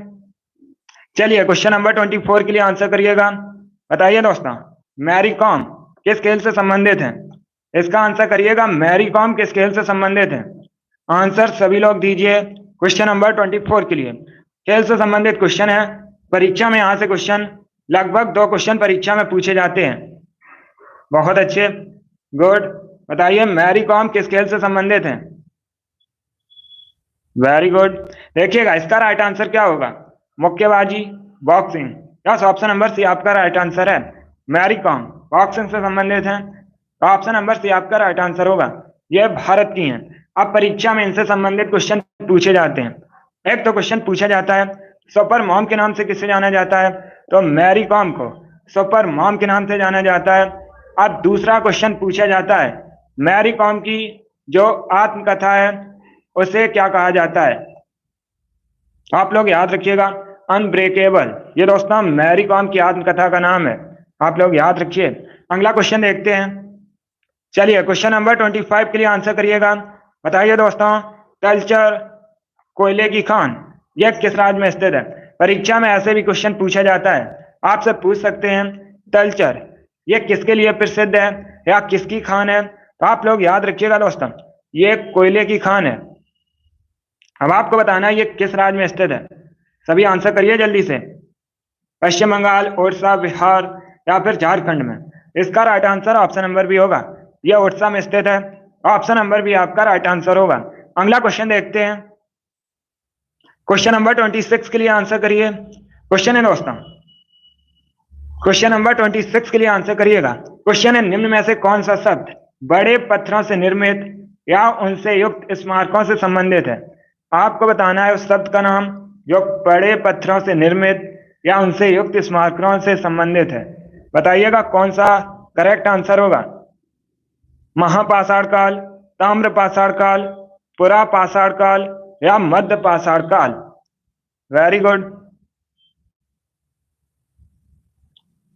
चलिए क्वेश्चन नंबर 24 के लिए आंसर करिएगा। बताइए दोस्तों, मैरी कॉम किस खेल से संबंधित है? इसका आंसर करिएगा, मैरी कॉम किस खेल से संबंधित है? आंसर सभी लोग दीजिए क्वेश्चन नंबर 24 के लिए। खेल से संबंधित क्वेश्चन है, परीक्षा में यहां से क्वेश्चन लगभग 2 क्वेश्चन परीक्षा में पूछे जाते हैं। बहुत अच्छे, गुड। बताइए मैरी कॉम किस खेल से संबंधित है? Very good. देखिएगा इसका राइट आंसर क्या होगा, मुक्केबाजी, boxing. Yes, option number C आपका राइट आंसर है। मैरी कॉम बॉक्सिंग से संबंधित है, तो ऑप्शन नंबर सी आपका राइट आंसर होगा। यह भारत की हैं। अब परीक्षा में इनसे संबंधित क्वेश्चन पूछे जाते हैं। एक तो क्वेश्चन पूछा जाता है सुपर मॉम के नाम से किसे जाना जाता है? तो मैरी कॉम को सुपर मॉम के नाम से जाना जाता है। अब दूसरा क्वेश्चन पूछा जाता है मैरी कॉम की जो आत्मकथा है उसे क्या कहा जाता है? आप लोग याद रखिएगा, अनब्रेकेबल। ये दोस्तों मैरी कॉम की आत्मकथा का नाम है, आप लोग याद रखिए। अगला क्वेश्चन देखते हैं। चलिए क्वेश्चन नंबर 25 के लिए आंसर करिएगा। बताइए दोस्तों, कल्चर कोयले की खान यह किस राज्य में स्थित है? परीक्षा में ऐसे भी क्वेश्चन पूछा जाता है, आपसे पूछ सकते हैं तलचर ये किसके लिए प्रसिद्ध है या किसकी खान है? तो आप लोग याद रखिएगा दोस्तों, ये कोयले की खान है। अब आपको बताना है ये किस राज्य में स्थित है। सभी आंसर करिए जल्दी से। पश्चिम बंगाल, उड़ीसा, बिहार या फिर झारखंड में? इसका right answer option number B होगा, यह उड़ीसा में स्थित है। ऑप्शन नंबर बी आपका राइट आंसर होगा। अगला क्वेश्चन देखते हैं। क्वेश्चन नंबर 26 के लिए आंसर करिए। क्वेश्चन है दोस्तों, क्वेश्चन नंबर 26 के लिए आंसर करिएगा। क्वेश्चन है निम्न में से कौन सा शब्द बड़े पत्थरों से निर्मित या उनसे युक्त स्मारकों से संबंधित है? आपको बताना है उस शब्द का नाम जो बड़े पत्थरों से निर्मित या उनसे युक्त स्मारकों से संबंधित है। बताइएगा कौन सा करेक्ट आंसर होगा। महापाषाण काल, ताम्र पाषाण काल, पुरा पाषाण काल या मध्य पाषाण काल? Very good.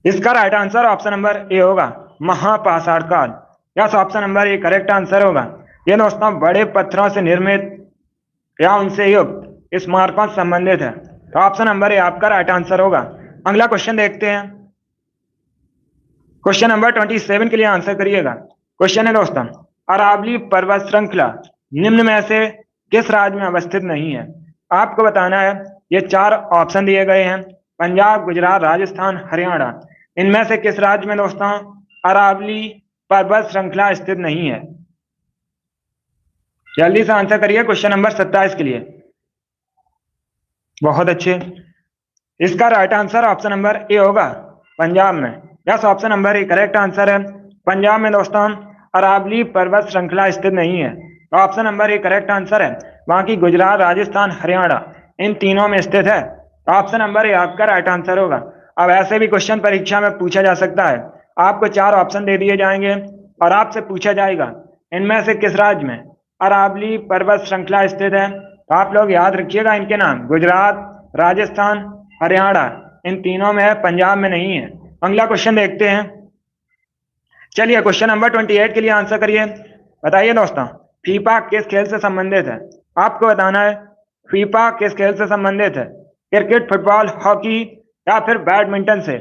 इसका right answer option number A होगा, महापाषाण काल। Yes, option number A correct answer होगा। ये दोस्तों बड़े पत्थरों से निर्मित या उनसे युक्त स्मारकों से संबंधित है, तो ऑप्शन नंबर ए आपका राइट आंसर होगा। अगला क्वेश्चन देखते हैं। क्वेश्चन नंबर 27 के लिए आंसर करिएगा। क्वेश्चन है दोस्तों, अरावली पर्वत श्रृंखला निम्न में से किस राज्य में अवस्थित नहीं है? आपको बताना है, ये 4 ऑप्शन दिए गए हैं, पंजाब, गुजरात, राजस्थान, हरियाणा। इनमें से किस राज्य में दोस्तों अरावली पर्वत श्रृंखला स्थित नहीं है? जल्दी से आंसर करिए क्वेश्चन नंबर 27 के लिए। बहुत अच्छे, इसका right answer option number A होगा, पंजाब में। Yes, option number A correct answer है। पंजाब में दोस्तों अरावली पर्वत श्रृंखला स्थित नहीं है। Option number A correct answer है। बाकी गुजरात, राजस्थान, हरियाणा इन तीनों में स्थित है। ऑप्शन नंबर ए आपका राइट आंसर होगा। अब ऐसे भी क्वेश्चन परीक्षा में पूछा जा सकता है। आपको 4 ऑप्शन दे दिए जाएंगे और आपसे पूछा जाएगा इनमें से किस राज्य में अरावली पर्वत श्रृंखला स्थित है। तो आप लोग याद रखिएगा इनके नाम, गुजरात, राजस्थान, हरियाणा इन तीनों में है, पंजाब में नहीं है। अगला क्वेश्चन देखते हैं। चलिए क्वेश्चन नंबर 28 के लिए आंसर करिए। बताइए दोस्तों, फीफा किस खेल से संबंधित है? आपको बताना है फीफा किस खेल से संबंधित है, क्रिकेट, फुटबॉल, हॉकी या फिर बैडमिंटन से।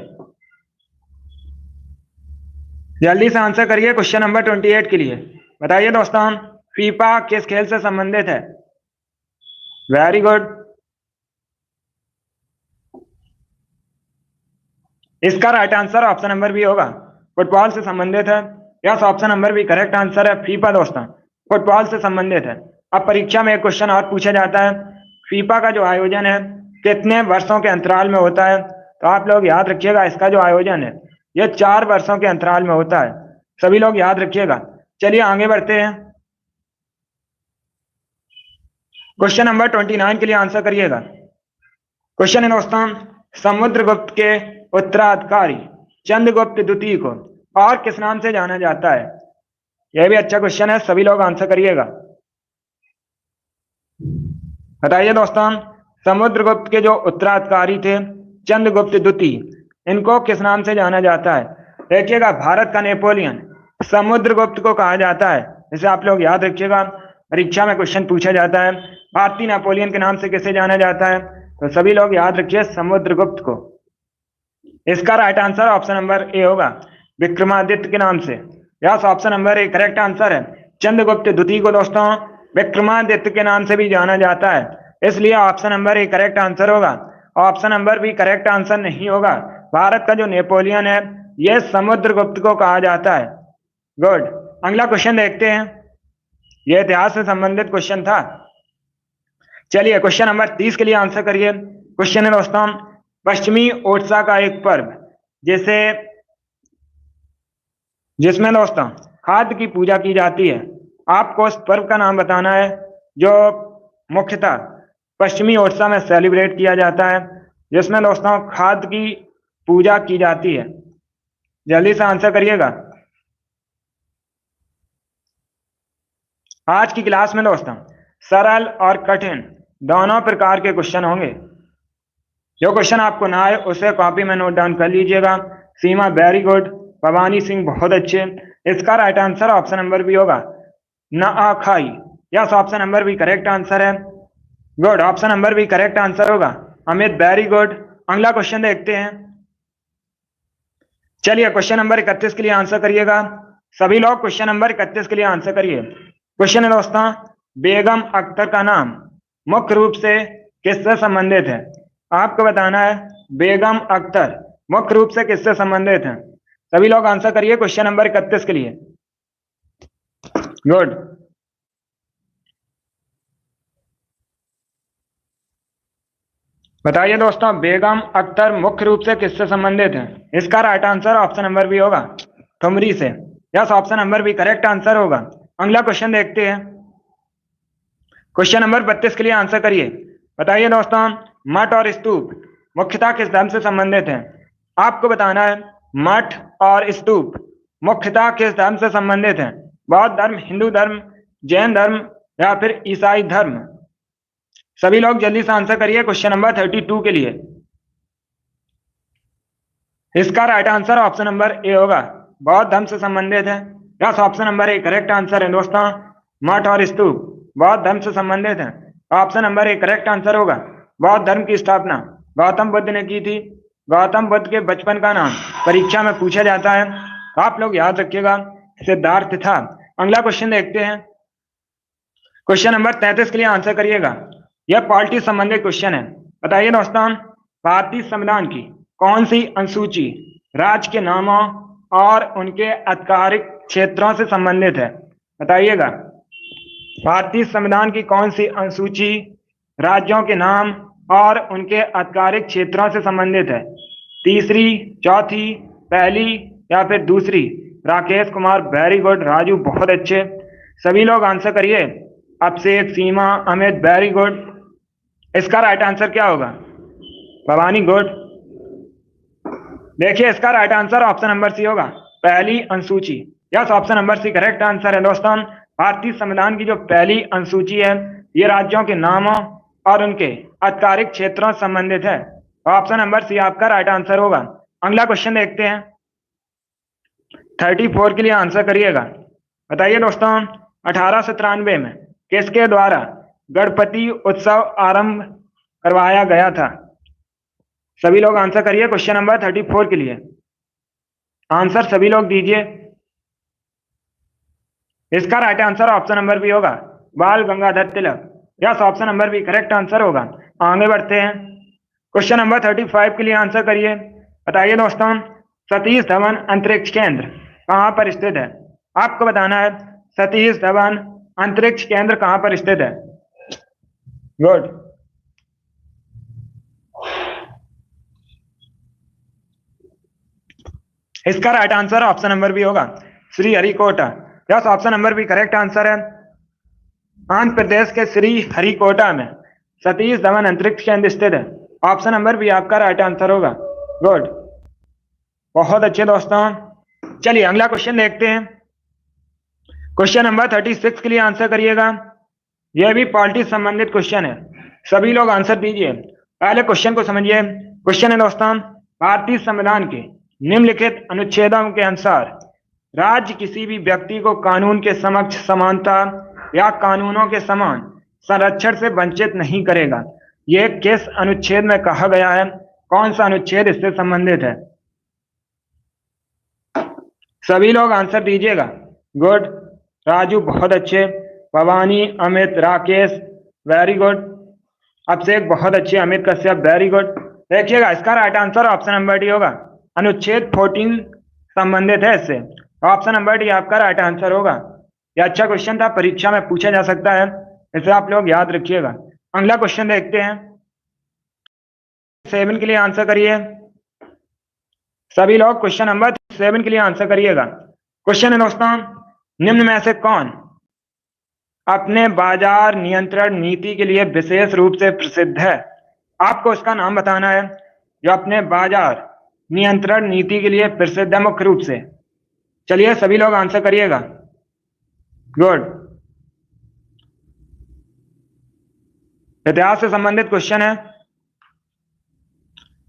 जल्दी से आंसर करिए क्वेश्चन नंबर 28 के लिए। बताइए दोस्तों, फीफा किस खेल से संबंधित है? Very good. इसका right answer option number B होगा, फुटबॉल से संबंधित है। Yes, option number B correct answer FIFA. फीफा दोस्तों फुटबॉल से संबंधित है। अब परीक्षा में एक क्वेश्चन और पूछा जाता है, फीफा का जो आयोजन है कितने वर्षों के अंतराल में होता है? तो आप लोग याद रखिएगा इसका जो आयोजन है यह 4 वर्षों के अंतराल में होता है। सभी लोग याद रखिएगा। चलिए आगे बढ़ते हैं। क्वेश्चन नंबर 29 के लिए आंसर करिएगा। क्वेश्चन है दोस्तों, समुद्रगुप्त के उत्तराधिकारी चंद्रगुप्त द्वितीय को और किस नाम से जाना जाता है? यह भी अच्छा क्वेश्चन है, सभी लोग आंसर करिएगा। बताइए दोस्तों, समुद्रगुप्त के जो उत्तराधिकारी थे चंद्रगुप्त द्वितीय, इनको किस नाम से जाना जाता है? देखिएगा, भारत का नेपोलियन समुद्रगुप्त को कहा जाता है। इसे आप लोग याद रखिएगा, परीक्षा में क्वेश्चन पूछा जाता है। भारतीय नेपोलियन के नाम से किसे जाना जाता है? तो सभी लोग याद रखिए समुद्रगुप्त को। इसका right answer option number A होगा, विक्रमादित्य के नाम से। Yes, option number A correct answer है। चंद्रगुप्त द्वितीय को दोस्तों विक्रमादित्य के नाम से भी जाना जाता है, इसलिए option number A correct answer होगा। Option number B correct answer नहीं होगा। भारत का जो नेपोलियन है यह समुद्रगुप्त को कहा जाता है। गुड। अगला क्वेश्चन देखते हैं, यह इतिहास से संबंधित क्वेश्चन था। चलिए क्वेश्चन नंबर 30 के लिए आंसर करिए। क्वेश्चन है दोस्तों, पश्चिमी ओडिशा का एक पर्व जिसमें दोस्तों खाद्य की पूजा की जाती है। आपको उस पर्व का नाम बताना है जो मुख्यतः पश्चिमी ओडिशा में सेलिब्रेट किया जाता है, जिसमें दोस्तों खाद्य की पूजा की जाती है। जल्दी से आंसर करिएगा। आज की क्लास में दोस्तों सरल और कठिन दोनों प्रकार के क्वेश्चन होंगे। जो क्वेश्चन आपको ना आए उसे कॉपी में नोट डाउन कर लीजिएगा। सीमा वेरी गुड, भवानी सिंह बहुत अच्छे। इसका right answer option number B होगा, Nuakhai. Yes, option number B correct answer है। Good, option number B correct answer होगा। Amit very good. अगला क्वेश्चन देखते हैं। चलिए क्वेश्चन नंबर 31 के लिए आंसर करिएगा। सभी लोग क्वेश्चन नंबर 31 के लिए आंसर करिए। क्वेश्चन है दोस्तों, बेगम अख्तर का नाम मुख्य रूप से किससे संबंधित है? आपको बताना है बेगम अख्तर मुख्य रूप से किससे संबंधित है। सभी लोग आंसर करिए क्वेश्चन नंबर 31 के लिए। गुड। बताइए दोस्तों, बेगम अख्तर मुख्य रूप से किससे संबंधित है? इसका right answer option number B होगा, ठुमरी से। Yes, option number B correct answer होगा। अगला क्वेश्चन देखते हैं। क्वेश्चन नंबर 32 के लिए आंसर करिए। बताइए दोस्तों, मठ और स्तूप मुख्यतः किस धर्म से संबंधित है? आपको बताना है मठ और स्तूप मुख्यतः किस धर्म से संबंधित है? बौद्ध धर्म, हिंदू धर्म, जैन धर्म या फिर ईसाई धर्म। सभी लोग जल्दी से आंसर करिए क्वेश्चन नंबर 32 के लिए। इसका right answer option number A होगा, बौद्ध धर्म से संबंधित है। Yes, option number A correct answer है दोस्तों। मठ और स्तूप बौद्ध धर्म से संबंधित है। Option number A correct answer होगा। बौद्ध धर्म की स्थापना गौतम बुद्ध ने की थी। गौतम बुद्ध के बचपन का नाम परीक्षा में पूछा जाता है, आप लोग याद रखिएगा, सिद्धार्थ था। अगला क्वेश्चन देखते हैं। क्वेश्चन नंबर 33 के लिए आंसर करिएगा। यह पॉलिटी संबंधित क्वेश्चन है। बताइए दोस्तों, भारतीय संविधान की कौन सी अनुसूची राज्य के नामों और उनके आधिकारिक क्षेत्रों से संबंधित है? बताइएगा, भारतीय संविधान की कौन सी अनुसूची राज्यों के नाम और उनके आधिकारिक क्षेत्रों से संबंधित है? तीसरी, चौथी पहली या फिर दूसरी? Rakesh Kumar, very good. राजू, बहुत अच्छे। सभी लोग आंसर करिए। Abhishek, Seema, Amit, very good. इसका राइट आंसर क्या होगा? भवानी, गुड। देखिए, इसका right answer option number C होगा, पहली अनुसूची। Yes, option number C correct answer है दोस्तों। भारतीय संविधान की जो पहली अनुसूची है, ये राज्यों के नामों और उनके आधिकारिक क्षेत्रों से संबंधित है। ऑप्शन नंबर सी आपका राइट आंसर होगा। अगला क्वेश्चन देखते हैं। 34 के लिए आंसर करिएगा। बताइए दोस्तों, 1893 में किसके द्वारा गणपति उत्सव आरंभ करवाया गया था? सभी लोग आंसर करिए क्वेश्चन नंबर 34 के लिए। आंसर सभी लोग दीजिए। इसका right answer option number B होगा, Bal Gangadhar Tilak. Yes, option number B correct answer होगा। आगे बढ़ते हैं। क्वेश्चन नंबर 35 के लिए आंसर करिए। बताइए दोस्तों, सतीश धवन अंतरिक्ष केंद्र कहां पर स्थित है? आपको बताना है सतीश धवन अंतरिक्ष केंद्र कहां पर स्थित है। गुड। इसका right answer option number B होगा, Sriharikota. Yes, option number B correct answer है। आंध्र प्रदेश के श्री हरिकोटा में सतीश धवन अंतरिक्ष केंद्र स्थित है। ऑप्शन नंबर बी आपका राइट आंसर होगा। गुड, बहुत अच्छे दोस्तों। चलिए अगला क्वेश्चन देखते हैं। क्वेश्चन नंबर 36 के लिए आंसर करिएगा। यह भी पॉलिटिक्स संबंधित क्वेश्चन है। सभी लोग आंसर दीजिए। पहले क्वेश्चन को समझिए। क्वेश्चन है दोस्तों, भारतीय संविधान के निम्नलिखित अनुच्छेदों के अनुसार राज्य किसी भी व्यक्ति को कानून के समक्ष समानता या कानूनों के समान संरक्षण से वंचित नहीं करेगा। यह किस अनुच्छेद में कहा गया है? कौन सा अनुच्छेद इससे संबंधित है? सभी लोग आंसर दीजिएगा। गुड, राजू बहुत अच्छे, भवानी, अमित, राकेश वेरी गुड, अभिषेक बहुत अच्छे, अमित कश्यप वेरी गुड। देखिएगा, इसका right answer option number D होगा, अनुच्छेद 14 संबंधित है इससे। ऑप्शन नंबर डी आपका राइट आंसर होगा। यह अच्छा क्वेश्चन था, परीक्षा में पूछा जा सकता है, इसे आप लोग याद रखिएगा। अगला क्वेश्चन देखते हैं। 7 के लिए आंसर करिए। सभी लोग क्वेश्चन नंबर 7 के लिए आंसर करिएगा। क्वेश्चन है दोस्तों, निम्न में से कौन अपने बाजार नियंत्रण नीति के लिए विशेष रूप से प्रसिद्ध है? आपको उसका नाम बताना है जो अपने बाजार नियंत्रण नीति के लिए प्रसिद्ध है मुख्य रूप से। चलिए सभी लोग आंसर करिएगा। गुड, इतिहास से संबंधित क्वेश्चन है।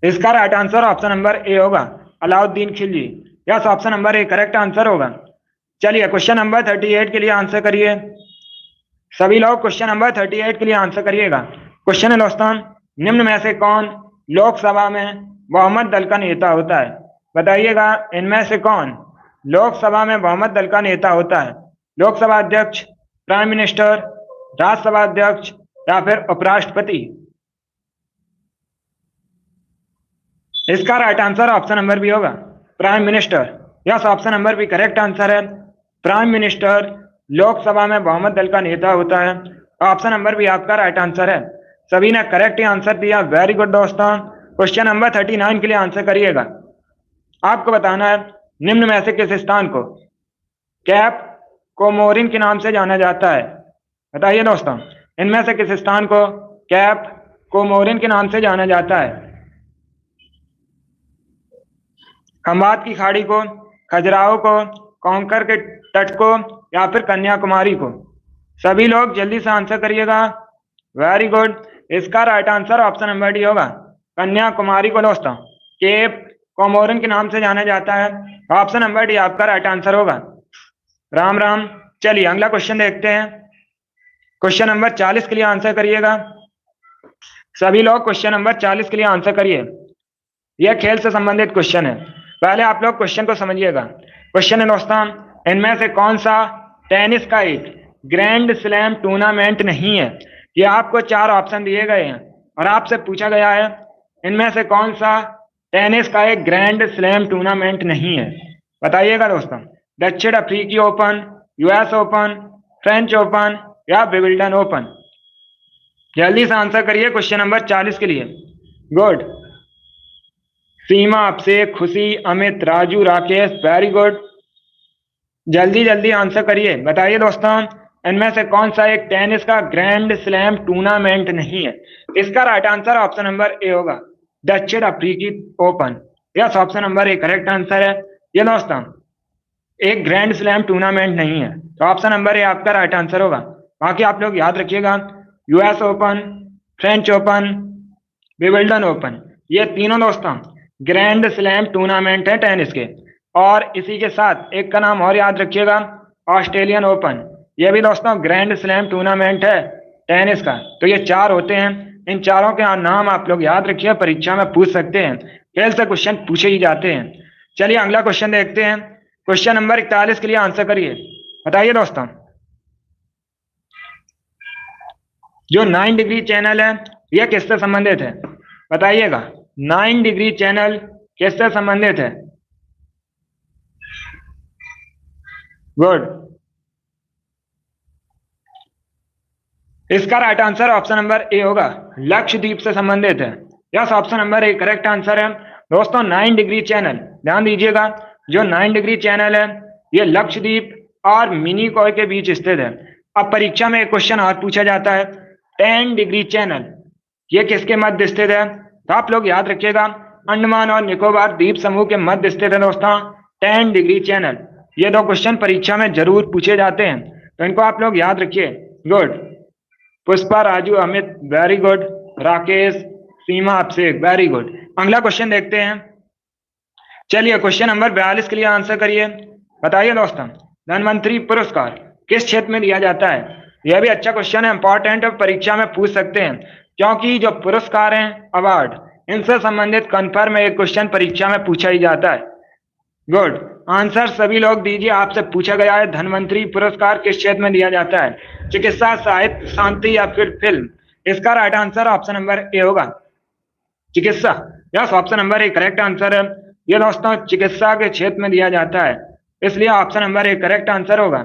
इसका right answer option number A होगा, Alauddin Khilji. Yes, option number A correct answer होगा। चलिए क्वेश्चन नंबर 38 के लिए आंसर करिए। सभी लोग क्वेश्चन नंबर 38 के लिए आंसर करिएगा। क्वेश्चन है दोस्तों, निम्न में से कौन लोकसभा में बहुमत दल का नेता होता है? बताइएगा, इनमें से कौन लोकसभा में बहुमत दल का नेता होता है? लोकसभा अध्यक्ष, प्राइम मिनिस्टर, राज्यसभा अध्यक्ष या फिर उपराष्ट्रपति? इसका right answer option number B होगा, prime minister. Yes, option number B correct answer है। प्राइम मिनिस्टर लोकसभा में बहुमत दल का नेता होता है। ऑप्शन नंबर बी आपका राइट आंसर है। सभी ने करेक्ट आंसर दिया, वेरी गुड दोस्तों। क्वेश्चन नंबर 39 के लिए आंसर करिएगा। आपको बताना है निम्न में से किस स्थान को कैप कोमोरिन के नाम से जाना जाता है? बताइए दोस्तों, इनमें से किस स्थान को कैप कोमोरिन के नाम से जाना जाता है? खंबात की खाड़ी को, खजुराहो को, कोंकण के तट को या फिर कन्याकुमारी को? सभी लोग जल्दी से आंसर करिएगा। वेरी गुड, इसका right answer option number D होगा, कन्याकुमारी को दोस्तों केप कोमोरिन के नाम से जाना जाता है। ऑप्शन नंबर डी आपका राइट आंसर होगा। राम राम। चलिए अगला क्वेश्चन देखते हैं। क्वेश्चन नंबर 40 के लिए आंसर करिएगा। सभी लोग क्वेश्चन नंबर 40 के लिए आंसर करिए। यह खेल से संबंधित क्वेश्चन है। पहले आप लोग क्वेश्चन को समझिएगा। क्वेश्चन है दोस्तों, इनमें से कौन सा टेनिस का एक ग्रैंड स्लैम टूर्नामेंट नहीं है? ये आपको 4 ऑप्शन दिए गए हैं और आपसे पूछा गया है इनमें से कौन सा टेनिस का एक ग्रैंड स्लैम टूर्नामेंट नहीं है? बताइएगा दोस्तों, दक्षिण अफ्रीकी open, US open, French open या विंबलडन ओपन? जल्दी से आंसर करिए क्वेश्चन नंबर 40 के लिए। गुड, सीमा, अभिषेक, खुशी, अमित, राजू, राकेश, वेरी गुड। जल्दी जल्दी आंसर करिए, बताइए दोस्तों इनमें से कौन सा एक टेनिस का ग्रैंड स्लैम टूर्नामेंट नहीं है। इसका right answer option number A होगा, दक्षिण अफ्रीकी open. Yes, option number A correct answer है। ये दोस्तों एक ग्रैंड स्लैम टूर्नामेंट नहीं है, तो ऑप्शन नंबर ए आपका राइट आंसर होगा। बाकी आप लोग याद रखिएगा, US open, French open, Wimbledon open, ये तीनों दोस्तों ग्रैंड स्लैम टूर्नामेंट है टेनिस के। और इसी के साथ एक का नाम और याद रखिएगा, ऑस्ट्रेलियन ओपन, ये भी दोस्तों ग्रैंड स्लैम टूर्नामेंट है टेनिस का। तो ये चार होते हैं, इन चारों के नाम आप लोग याद रखिए, परीक्षा में पूछ सकते हैं, खेल से क्वेश्चन पूछे ही जाते हैं। चलिए अगला क्वेश्चन देखते हैं। क्वेश्चन नंबर 41 के लिए आंसर करिए, बताइए दोस्तों जो 9 डिग्री चैनल है यह किससे संबंधित है, बताइएगा। 9 डिग्री चैनल किससे संबंधित है? गुड। इसका right answer option number A होगा, लक्षद्वीप से संबंधित है। Yes, option number A correct answer है। दोस्तों 9 डिग्री चैनल, ध्यान दीजिएगा, जो 9 डिग्री चैनल है ये लक्षद्वीप और मिनिकॉय के बीच स्थित है। अब परीक्षा में एक क्वेश्चन और पूछा जाता है, 10 डिग्री चैनल ये किसके मध्य स्थित है? तो आप लोग याद रखिएगा, अंडमान और निकोबार द्वीप समूह के मध्य स्थित है दोस्तों 10 डिग्री चैनल। ये दो क्वेश्चन परीक्षा में जरूर पूछे जाते हैं, तो इनको आप लोग याद रखिए। Good. Pushpa, Raju, Amit, very good. Rakesh, Seema, Abhishek, very good. अगला क्वेश्चन देखते हैं। चलिए क्वेश्चन नंबर 42 के लिए आंसर करिए, बताइए दोस्तों धनवंतरी पुरस्कार किस क्षेत्र में दिया जाता है? यह भी अच्छा क्वेश्चन है, इंपॉर्टेंट है, परीक्षा में पूछ सकते हैं, क्योंकि जो पुरस्कार हैं, अवार्ड, इनसे संबंधित कन्फर्म एक क्वेश्चन परीक्षा में पूछा ही जाता है। गुड। आंसर सभी लोग दीजिए, आपसे पूछा गया है धनवंतरी पुरस्कार किस क्षेत्र में दिया जाता है, चिकित्सा, साहित्य, शांति या फिर फिल्म? इसका right answer option number A होगा, चिकित्सा। Yes, option number A correct answer है। ये दोस्तों चिकित्सा के क्षेत्र में दिया जाता है, इसलिए option number A correct answer होगा।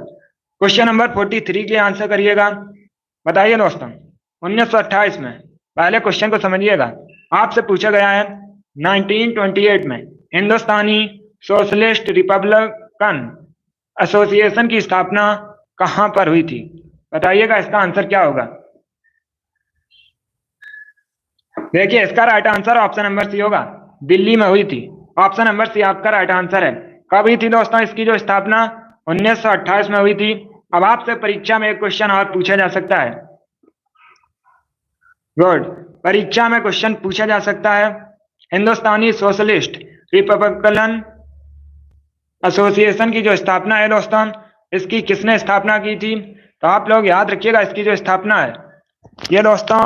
क्वेश्चन नंबर 43 के लिए आंसर करिएगा, बताइए दोस्तों 1928 में, पहले क्वेश्चन को समझिएगा, आपसे पूछा गया है 1928 में हिंदुस्तानी सोशलिस्ट रिपब्लिकन एसोसिएशन की स्थापना कहां पर हुई थी? बताइएगा इसका आंसर क्या होगा। देखिए इसका right answer option number C होगा, दिल्ली में हुई थी। ऑप्शन नंबर सी आपका राइट आंसर है। कब हुई थी दोस्तों इसकी जो स्थापना? 1928 में हुई थी। अब आपसे परीक्षा में एक क्वेश्चन और पूछा जा सकता है। गुड। परीक्षा में क्वेश्चन पूछा जा सकता है, हिंदुस्तानी सोशलिस्ट रिपब्लिकन एसोसिएशन की जो स्थापना है दोस्तों, इसकी किसने स्थापना की थी? तो आप लोग याद रखिएगा, इसकी जो स्थापना है ये दोस्तों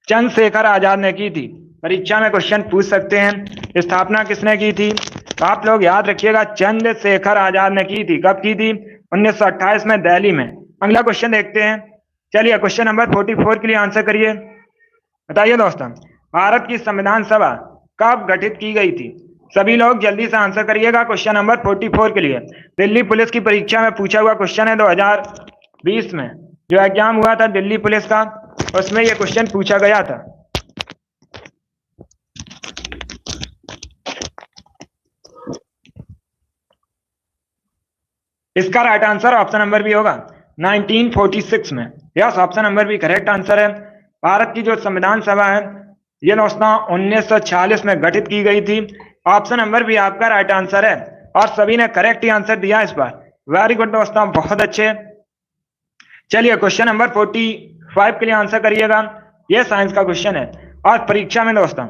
चंद्रशेखर आजाद ने की थी। परीक्षा में क्वेश्चन पूछ सकते हैं, स्थापना किसने की थी? तो आप लोग याद रखिएगा, चंद्रशेखर आजाद ने की थी। कब की थी? 1928 में, दिल्ली में। अगला क्वेश्चन देखते हैं। चलिए क्वेश्चन नंबर 44 के लिए आंसर करिए, बताइए दोस्तों भारत की संविधान सभा कब गठित की गई थी? सभी लोग जल्दी से आंसर करिएगा क्वेश्चन नंबर 44 के लिए। दिल्ली पुलिस की परीक्षा में पूछा हुआ क्वेश्चन है, 2020 में जो एग्जाम हुआ था दिल्ली पुलिस का, उसमें यह क्वेश्चन पूछा गया था। इसका right answer option number B होगा, 1946 में। Yes, option number B correct answer है। भारत की जो संविधान सभा है ये दोस्तों 1946 में गठित की गई थी। ऑप्शन नंबर बी आपका राइट आंसर है, और सभी ने करेक्ट ही आंसर दिया इस बार। वेरी गुड दोस्तों, बहुत अच्छे। चलिए क्वेश्चन नंबर 45 के लिए आंसर करिएगा। ये साइंस का क्वेश्चन है, और परीक्षा में दोस्तों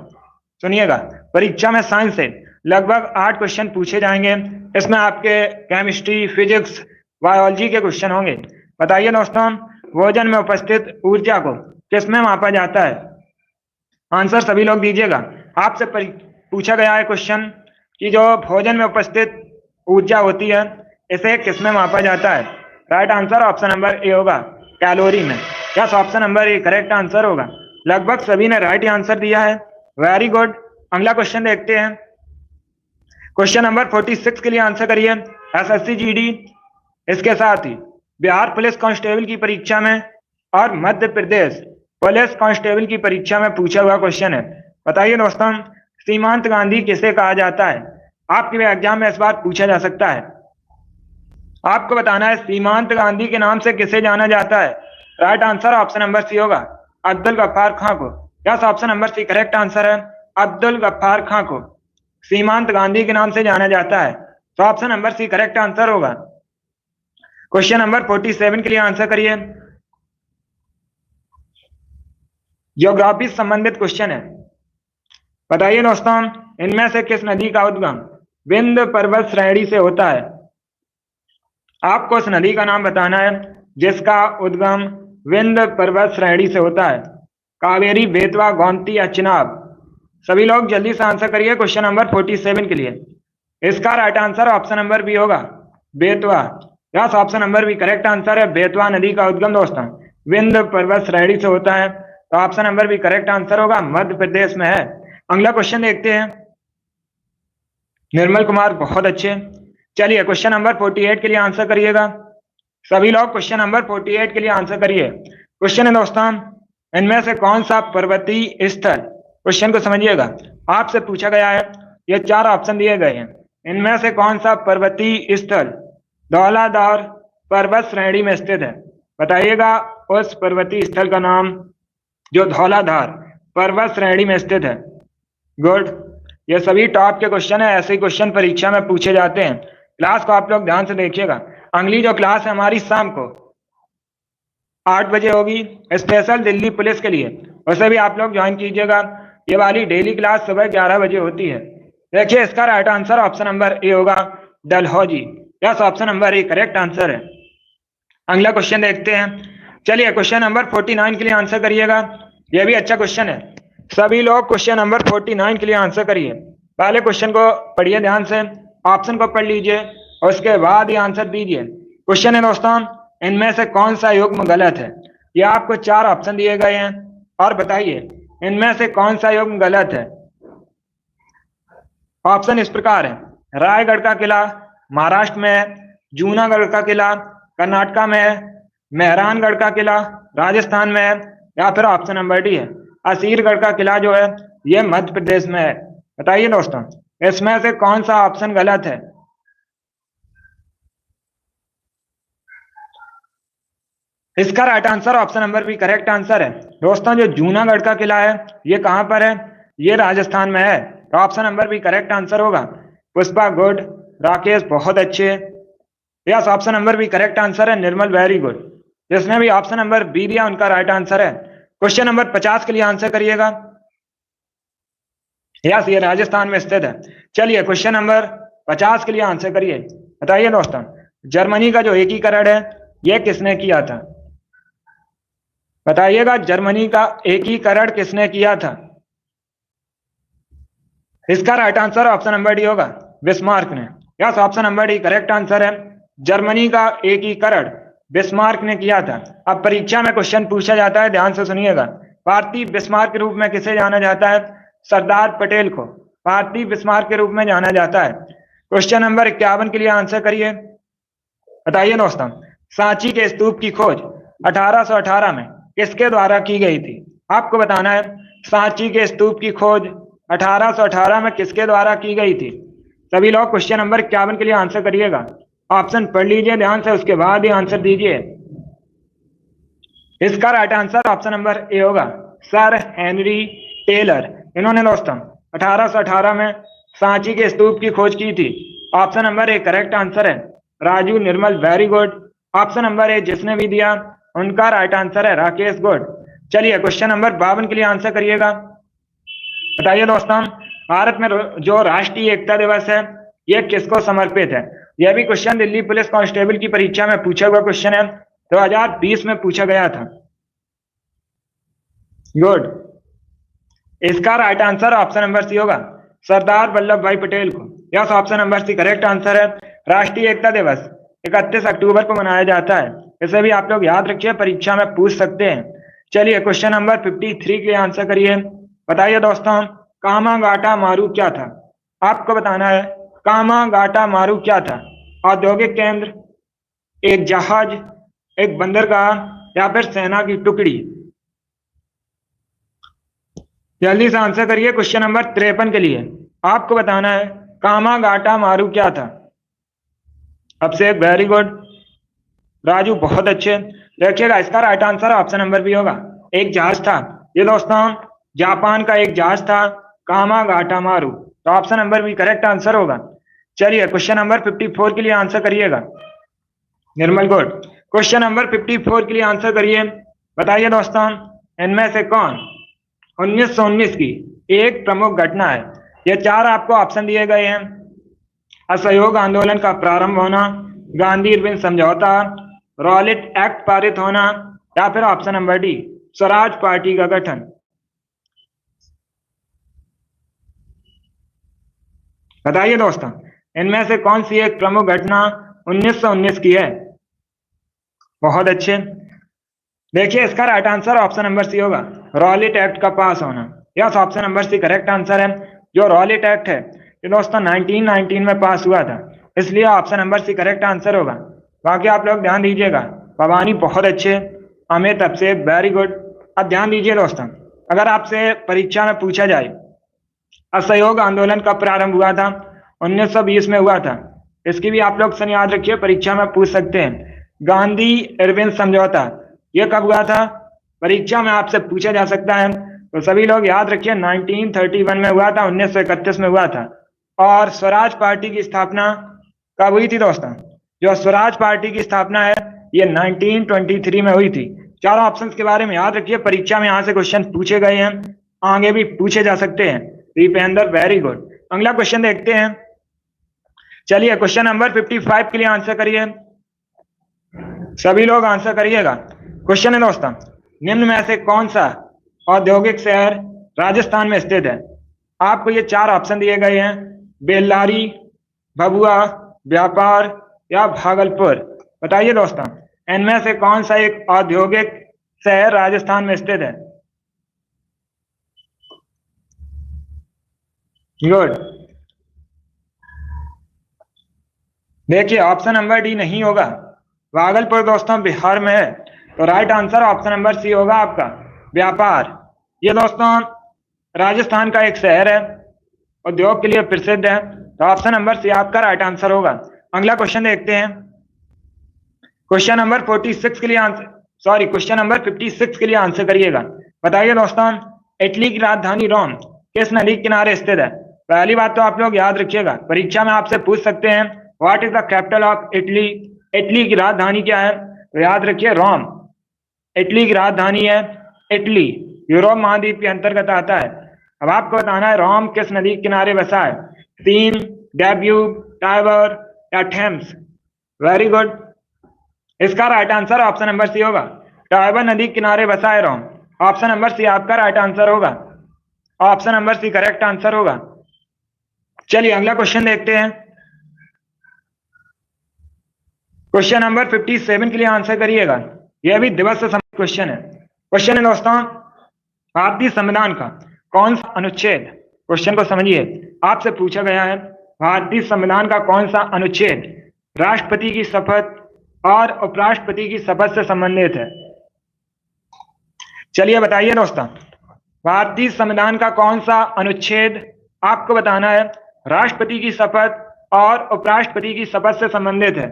सुनिएगा, परीक्षा में साइंस से लगभग 8 क्वेश्चन पूछे जाएंगे। इसमें आपके केमिस्ट्री, फिजिक्स, बायोलॉजी के क्वेश्चन होंगे। बताइए दोस्तों भोजन में उपस्थित ऊर्जा को किसमें मापा जाता है? आंसर सभी लोग दीजिएगा। आपसे पूछा गया है क्वेश्चन कि जो भोजन में उपस्थित ऊर्जा होती है इसे किसमें मापा जाता है? Right answer option number A होगा, कैलोरी में। Yes, option number A correct answer होगा। लगभग सभी ने राइट आंसर दिया है, वेरी गुड। अगला क्वेश्चन देखते हैं। क्वेश्चन नंबर 46 के लिए आंसर करिए, एसएससी जीडी, इसके साथ ही बिहार पुलिस कांस्टेबल की परीक्षा में और मध्य प्रदेश पुलिस कांस्टेबल की परीक्षा में पूछा हुआ क्वेश्चन है। बताइए दोस्तों सीमांत गांधी किसे कहा जाता है? आपके एग्जाम में इस बार पूछा जा सकता है। आपको बताना है सीमांत गांधी के नाम से किसे जाना जाता है। Right answer option number C होगा, अब्दुल गफ्फार खां को। Yes, option number C correct answer है, अब्दुल गफ्फार खां को सीमांत गांधी के नाम से जाना जाता है। तो option number C correct answer होगा। क्वेश्चन नंबर 47 के लिए आंसर करिए। ज्योग्राफी से संबंधित क्वेश्चन है। बताइए दोस्तों, इनमें से किस नदी का उद्गम विंध्य पर्वत श्रेणी से होता है? आपको उस नदी का नाम बताना है जिसका उद्गम विंध्य पर्वत श्रेणी से होता है। कावेरी, बेतवा, गोमती या चिनाब? सभी लोग जल्दी से आंसर करिए क्वेश्चन नंबर 47 के लिए। इसका right answer option number B होगा, Betwa. Yes, option number B correct answer है। बेतवा नदी का उद्गम दोस्तों विंध्य पर्वत श्रेणी से होता है। तो option number B correct answer होगा, मध्य प्रदेश में है। अगला क्वेश्चन देखते हैं। निर्मल कुमार, बहुत अच्छे। चलिए क्वेश्चन नंबर 48 के लिए आंसर करिएगा। सभी लोग क्वेश्चन नंबर 48 के लिए आंसर करिए। क्वेश्चन है दोस्तों, इनमें से कौन सा पर्वतीय स्थल, क्वेश्चन को समझिएगा, आपसे पूछा गया है। ये 4 ऑप्शन दिए गए हैं। इनमें से कौन सा पर्वतीय स्थल धौलाधार पर्वत श्रेणी में स्थित है? बताइएगा उस पर्वतीय स्थल का नाम जो धौलाधार पर्वत श्रेणी में स्थित है। गुड, ये सभी टॉप के क्वेश्चन है। ऐसे ही क्वेश्चन परीक्षा में पूछे जाते हैं। क्लास को आप लोग ध्यान से देखिएगा। अगली जो क्लास है हमारी शाम को 8 बजे होगी, स्पेशल दिल्ली पुलिस के लिए, उसे भी आप लोग ज्वाइन कीजिएगा। ये वाली डेली क्लास सुबह 11 बजे होती है। देखिए इसका right answer option number A होगा, Dalhousie. Yes, option number A correct answer है। अगला क्वेश्चन देखते हैं। चलिए क्वेश्चन नंबर 49 के लिए आंसर करिएगा। यह भी अच्छा क्वेश्चन है। सभी लोग क्वेश्चन नंबर 49 के लिए आंसर करिए। पहले क्वेश्चन को पढ़िए ध्यान से, ऑप्शन को पढ़ लीजिए और उसके बाद ही आंसर दीजिए। क्वेश्चन है दोस्तों, इनमें से कौन सा युग्म गलत है? ये आपको 4 ऑप्शन दिए गए हैं और बताइए इनमें से कौन सा युग्म गलत है। ऑप्शन इस प्रकार है, रायगढ़ का किला महाराष्ट्र में है, जूनागढ़ का किला कर्नाटक में है, मेहरानगढ़ का किला राजस्थान में है, या फिर ऑप्शन नंबर डी है, असीरगढ़ का किला जो है ये मध्य प्रदेश में है। बताइए दोस्तों इसमें से कौन सा ऑप्शन गलत है? इसका right answer option number B correct answer है। दोस्तों जो जूनागढ़ का किला है ये कहां पर है? ये राजस्थान में है। तो option number B correct answer होगा। पुष्पा गुड, राकेश बहुत अच्छे। Yes, option number B correct answer है। निर्मल वेरी गुड, जिसने भी ऑप्शन नंबर बी दिया उनका राइट आंसर है। क्वेश्चन नंबर 50 के लिए आंसर करिएगा। यस, ये राजस्थान में स्थित है। चलिए क्वेश्चन नंबर 50 के लिए आंसर करिए। बताइए दोस्तों, जर्मनी का जो एकीकरण है यह किसने किया था? बताइएगा जर्मनी का एकीकरण किसने किया था? इसका right answer option number D होगा, बिस्मार्क ने। Yes, option number D correct answer है। जर्मनी का एकीकरण बिस्मार्क ने किया था। अब परीक्षा में क्वेश्चन पूछा जाता है, ध्यान से सुनिएगा। भारतीय बिस्मार्क के रूप में किसे जाना जाता है? सरदार पटेल को भारतीय बिस्मार्क के रूप में जाना जाता है। क्वेश्चन नंबर 51 के लिए आंसर करिए। बताइए दोस्तों, सांची के स्तूप की खोज 1818 में किसके द्वारा की गई थी? आपको बताना है सांची के स्तूप की खोज 1818 में किसके द्वारा की गई थी। सभी लोग क्वेश्चन नंबर 51 के लिए आंसर करिएगा। ऑप्शन पढ़ लीजिए ध्यान से, उसके बाद ही आंसर दीजिए। इसका right answer option number A होगा, सर हेनरी टेलर। इन्होंने दोस्तों 1818 में सांची के स्तूप की खोज की थी। Option number A correct answer है। Raju, Nirmal very good. Option number A जिसने भी दिया उनका राइट आंसर है राकेश गुड। चलिए क्वेश्चन नंबर 52 के लिए आंसर करिएगा। बताइए दोस्तों, भारत में जो राष्ट्रीय एकता दिवस है यह किसको समर्पित है? यह भी क्वेश्चन दिल्ली पुलिस कांस्टेबल की परीक्षा में पूछा हुआ क्वेश्चन है, 2020 में पूछा गया था। गुड, इसका right answer option number C होगा, सरदार वल्लभ भाई पटेल को। Yes, option number C correct answer है। राष्ट्रीय एकता दिवस 31 अक्टूबर को मनाया जाता है। इसे भी आप लोग याद रखिए, परीक्षा में पूछ सकते हैं। चलिए क्वेश्चन नंबर 53 के लिए आंसर करिए। बताइए दोस्तों, कामागाटा मारू क्या था? आपको बताना है कामागाटा मारू क्या था। औद्योगिक केंद्र, एक जहाज, एक बंदरगाह, या फिर सेना की टुकड़ी। जल्दी से आंसर करिए। क्वेश्चन नंबर 53 के लिए आपको बताना है कामागाटा मारू क्या था। अभिषेक वेरी गुड, राजू बहुत अच्छे। देखिएगा इसका right answer option number B होगा, एक जहाज था। ये दोस्तों जापान का एक जहाज था कामागाटा मारू, तो option number B correct answer होगा। चलिए क्वेश्चन नंबर 54 के लिए आंसर करिएगा। निर्मल गुड, क्वेश्चन नंबर 54 के लिए आंसर करिए। बताइए दोस्तों इनमें से कौन 1919 की एक प्रमुख घटना है। ये चार आपको ऑप्शन दिए गए हैं। असहयोग आंदोलन का प्रारंभ होना, गांधी इरविन समझौता, रॉलेट एक्ट पारित होना, या फिर option number D Swaraj party का गठन। बताइए दोस्तों इनमें से कौन सी एक प्रमुख घटना 1919 की है। बहुत अच्छे। देखिए इसका right answer option number C होगा, रॉलेट एक्ट का पास होना। Yes, option number C correct answer है। जो रॉलेट एक्ट है ये दोस्तों 1919 में पास हुआ था, इसलिए option number C correct answer होगा। बाकी आप लोग ध्यान दीजिएगा। भवानी बहुत अच्छे, अमित अभिषेक वेरी गुड। अब ध्यान दीजिए दोस्तों, अगर आपसे परीक्षा में पूछा जाए असहयोग आंदोलन कब प्रारंभ हुआ था, 1920 में हुआ था। इसकी भी आप लोग सन याद रखिए, परीक्षा में पूछ सकते हैं। गांधी इरविन समझौता ये कब हुआ था, परीक्षा में आपसे पूछा जा सकता है। तो सभी लोग याद रखिए 1931 में हुआ था, 1931 में हुआ था। और स्वराज पार्टी की स्थापना कब हुई थी दोस्तों, जो स्वराज पार्टी की स्थापना है ये 1923 में हुई थी। चारों ऑप्शंस के बारे में याद रखिए, परीक्षा में यहाँ से क्वेश्चन पूछे गए हैं, आगे भी पूछे जा सकते हैं। Dipendra very good. अगला क्वेश्चन देखते हैं। चलिए क्वेश्चन नंबर 55 के लिए आंसर करिए। सभी लोग आंसर करिएगा। क्वेश्चन है दोस्तों निम्न में से कौन सा औद्योगिक शहर राजस्थान में स्थित है। आपको ये चार ऑप्शन दिए गए हैं, बेल्लारी, भभुआ, व्यापार या भागलपुर। बताइए दोस्तों इनमें से कौन सा एक औद्योगिक शहर राजस्थान में स्थित है। गुड। देखिए ऑप्शन नंबर डी नहीं होगा, भागलपुर दोस्तों बिहार में है। तो right answer option number C होगा आपका, व्यापार। ये दोस्तों राजस्थान का एक शहर है, उद्योग के लिए प्रसिद्ध है। तो ऑप्शन नंबर सी आपका राइट आंसर होगा। अगला क्वेश्चन देखते हैं। क्वेश्चन नंबर 46 के लिए आंसर क्वेश्चन नंबर 56 के लिए आंसर करिएगा। बताइए दोस्तों इटली की राजधानी रोम किस नदी के किनारे स्थित है। पहली बात तो आप लोग याद रखिएगा, परीक्षा में आपसे पूछ सकते हैं what is the capital of Italy. Italy की राजधानी क्या है, तो याद रखिए रोम। इटली की राजधानी है इटली, यूरोप महाद्वीप के अंतर्गत आता है। अब आपको बताना है रोम किस नदी के किनारे बसा है, सीन, डैन्यूब, टाइबर या थेम्स। Very good. इसका right answer option number C होगा, टाइबर नदी के किनारे बसा है रोम। ऑप्शन नंबर सी आपका राइट आंसर होगा, option number C correct answer होगा। चलिए अगला क्वेश्चन देखते हैं। क्वेश्चन नंबर 57 के लिए आंसर करिएगा। यह भी दिवस से संबंधित क्वेश्चन है। क्वेश्चन है दोस्तों भारतीय संविधान का कौन सा अनुच्छेद, क्वेश्चन को समझिए, आपसे पूछा गया है भारतीय संविधान का कौन सा अनुच्छेद राष्ट्रपति की शपथ और उपराष्ट्रपति की शपथ से संबंधित है। चलिए बताइए दोस्तों भारतीय संविधान का कौन सा अनुच्छेद आपको बताना है राष्ट्रपति की शपथ और उपराष्ट्रपति की शपथ से संबंधित है।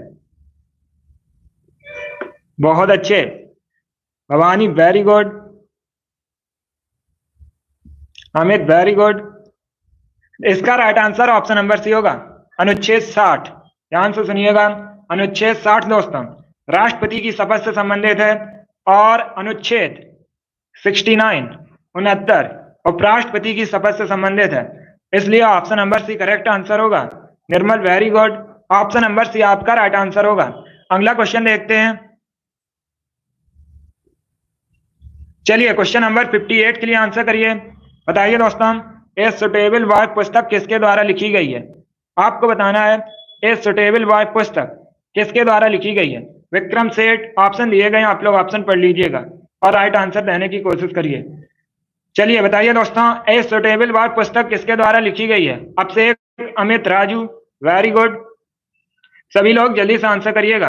बहुत अच्छे Bhavani very good, Amit very good. इसका right answer option number C होगा, अनुच्छेद 60। ध्यान से सुनिएगा, अनुच्छेद 60 दोस्तों राष्ट्रपति की शपथ से संबंधित है और अनुच्छेद 69 उपराष्ट्रपति की शपथ से संबंधित है, इसलिए option number C correct answer होगा। Nirmal very good, option number C आपका राइट आंसर होगा। अगला क्वेश्चन देखते हैं। चलिए क्वेश्चन नंबर 58 के लिए आंसर करिए। बताइए दोस्तों ए सुटेबल वाइफ पुस्तक किसके द्वारा लिखी गई है। आपको बताना है ए सुटेबल वाइफ पुस्तक किसके द्वारा लिखी गई है। विक्रम सेठ, ऑप्शन दिए गए, आप लोग ऑप्शन पढ़ लीजिएगा और राइट आंसर देने की कोशिश करिए। चलिए बताइए दोस्तों ए सुटेबल वाइफ पुस्तक किसके द्वारा लिखी गई है। अब से अमित, राजू वेरी गुड। सभी लोग जल्दी से आंसर करिएगा,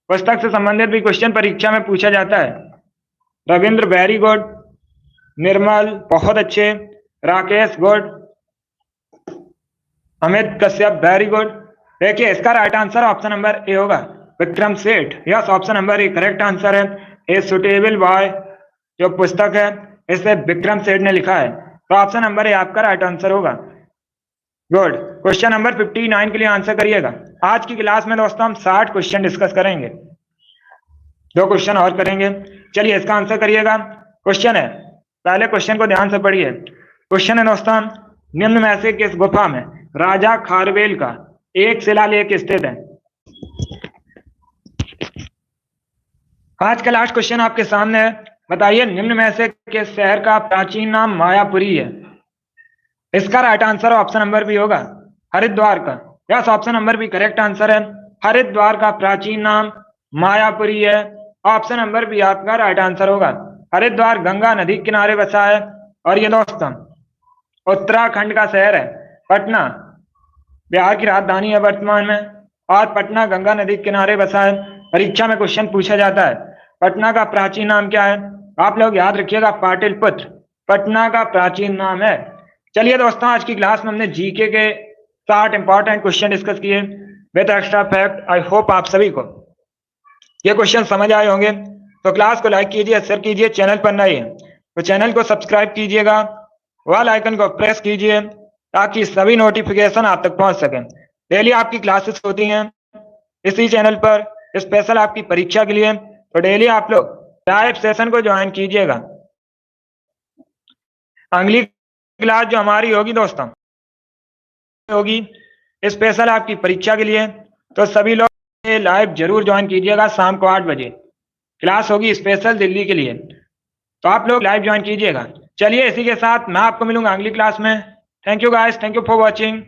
पुस्तक से संबंधित भी क्वेश्चन परीक्षा में पूछा जाता है। रविंद्र वेरी गुड, निर्मल बहुत अच्छे, Rakesh good, Amit Kashyap very good. देखिए इसका right answer option number A होगा, Vikram Seth. Yes, option number A correct answer है। ए सुटेबल बॉय जो पुस्तक है इसे विक्रम सेठ ने लिखा है, तो ऑप्शन नंबर ए आपका राइट आंसर होगा। गुड। क्वेश्चन नंबर 59 के लिए आंसर करिएगा। आज की क्लास में दोस्तों हम 60 क्वेश्चन डिस्कस करेंगे, 2 क्वेश्चन और करेंगे। चलिए इसका आंसर करिएगा। क्वेश्चन है, पहले क्वेश्चन को ध्यान से पढ़िए। क्वेश्चन है दोस्तों, निम्न में से किस गुफा में राजा खारवेल का एक शिलालेख स्थित है? आज का लास्ट क्वेश्चन आपके सामने है। बताइए निम्न में से किस शहर का प्राचीन नाम मायापुरी है? इसका right answer option number B होगा, हरिद्वार का। Yes, option number B correct answer है। हरिद्वार का प्राचीन नाम मायापुरी है। ऑप्शन नंबर बी आपका राइट आंसर होगा। हरिद्वार गंगा नदी के किनारे बसा है और ये दोस्तों उत्तराखंड का शहर है। पटना बिहार की राजधानी है वर्तमान में, और पटना गंगा नदी के किनारे बसा है। परीक्षा में क्वेश्चन पूछा जाता है पटना का प्राचीन नाम क्या है? आप लोग याद रखिएगा, पाटलिपुत्र पटना का प्राचीन नाम है। चलिए दोस्तों, आज की क्लास में हमने जीके के 60 इंपॉर्टेंट क्वेश्चन डिस्कस किए with extra fact. I hope आप सभी को ये क्वेश्चन समझ आए होंगे। तो क्लास को लाइक कीजिए, शेयर कीजिए। चैनल पर नए हैं तो चैनल को सब्सक्राइब कीजिएगा, बेल आइकन को प्रेस कीजिए ताकि सभी नोटिफिकेशन आप तक पहुंच सके। डेली आपकी क्लासेस होती हैं इसी चैनल पर, स्पेशल आपकी परीक्षा के लिए। तो डेली आप लोग लाइव सेशन को ज्वाइन कीजिएगा। अगली क्लास जो हमारी होगी दोस्तों होगी स्पेशल आपकी परीक्षा के लिए, तो सभी लोग लाइव जरूर ज्वाइन कीजिएगा। शाम को 8 बजे क्लास होगी स्पेशल दिल्ली के लिए, तो आप लोग लाइव ज्वाइन कीजिएगा। चलिए इसी के साथ मैं आपको मिलूंगा अगली क्लास में। Thank you guys, thank you for watching.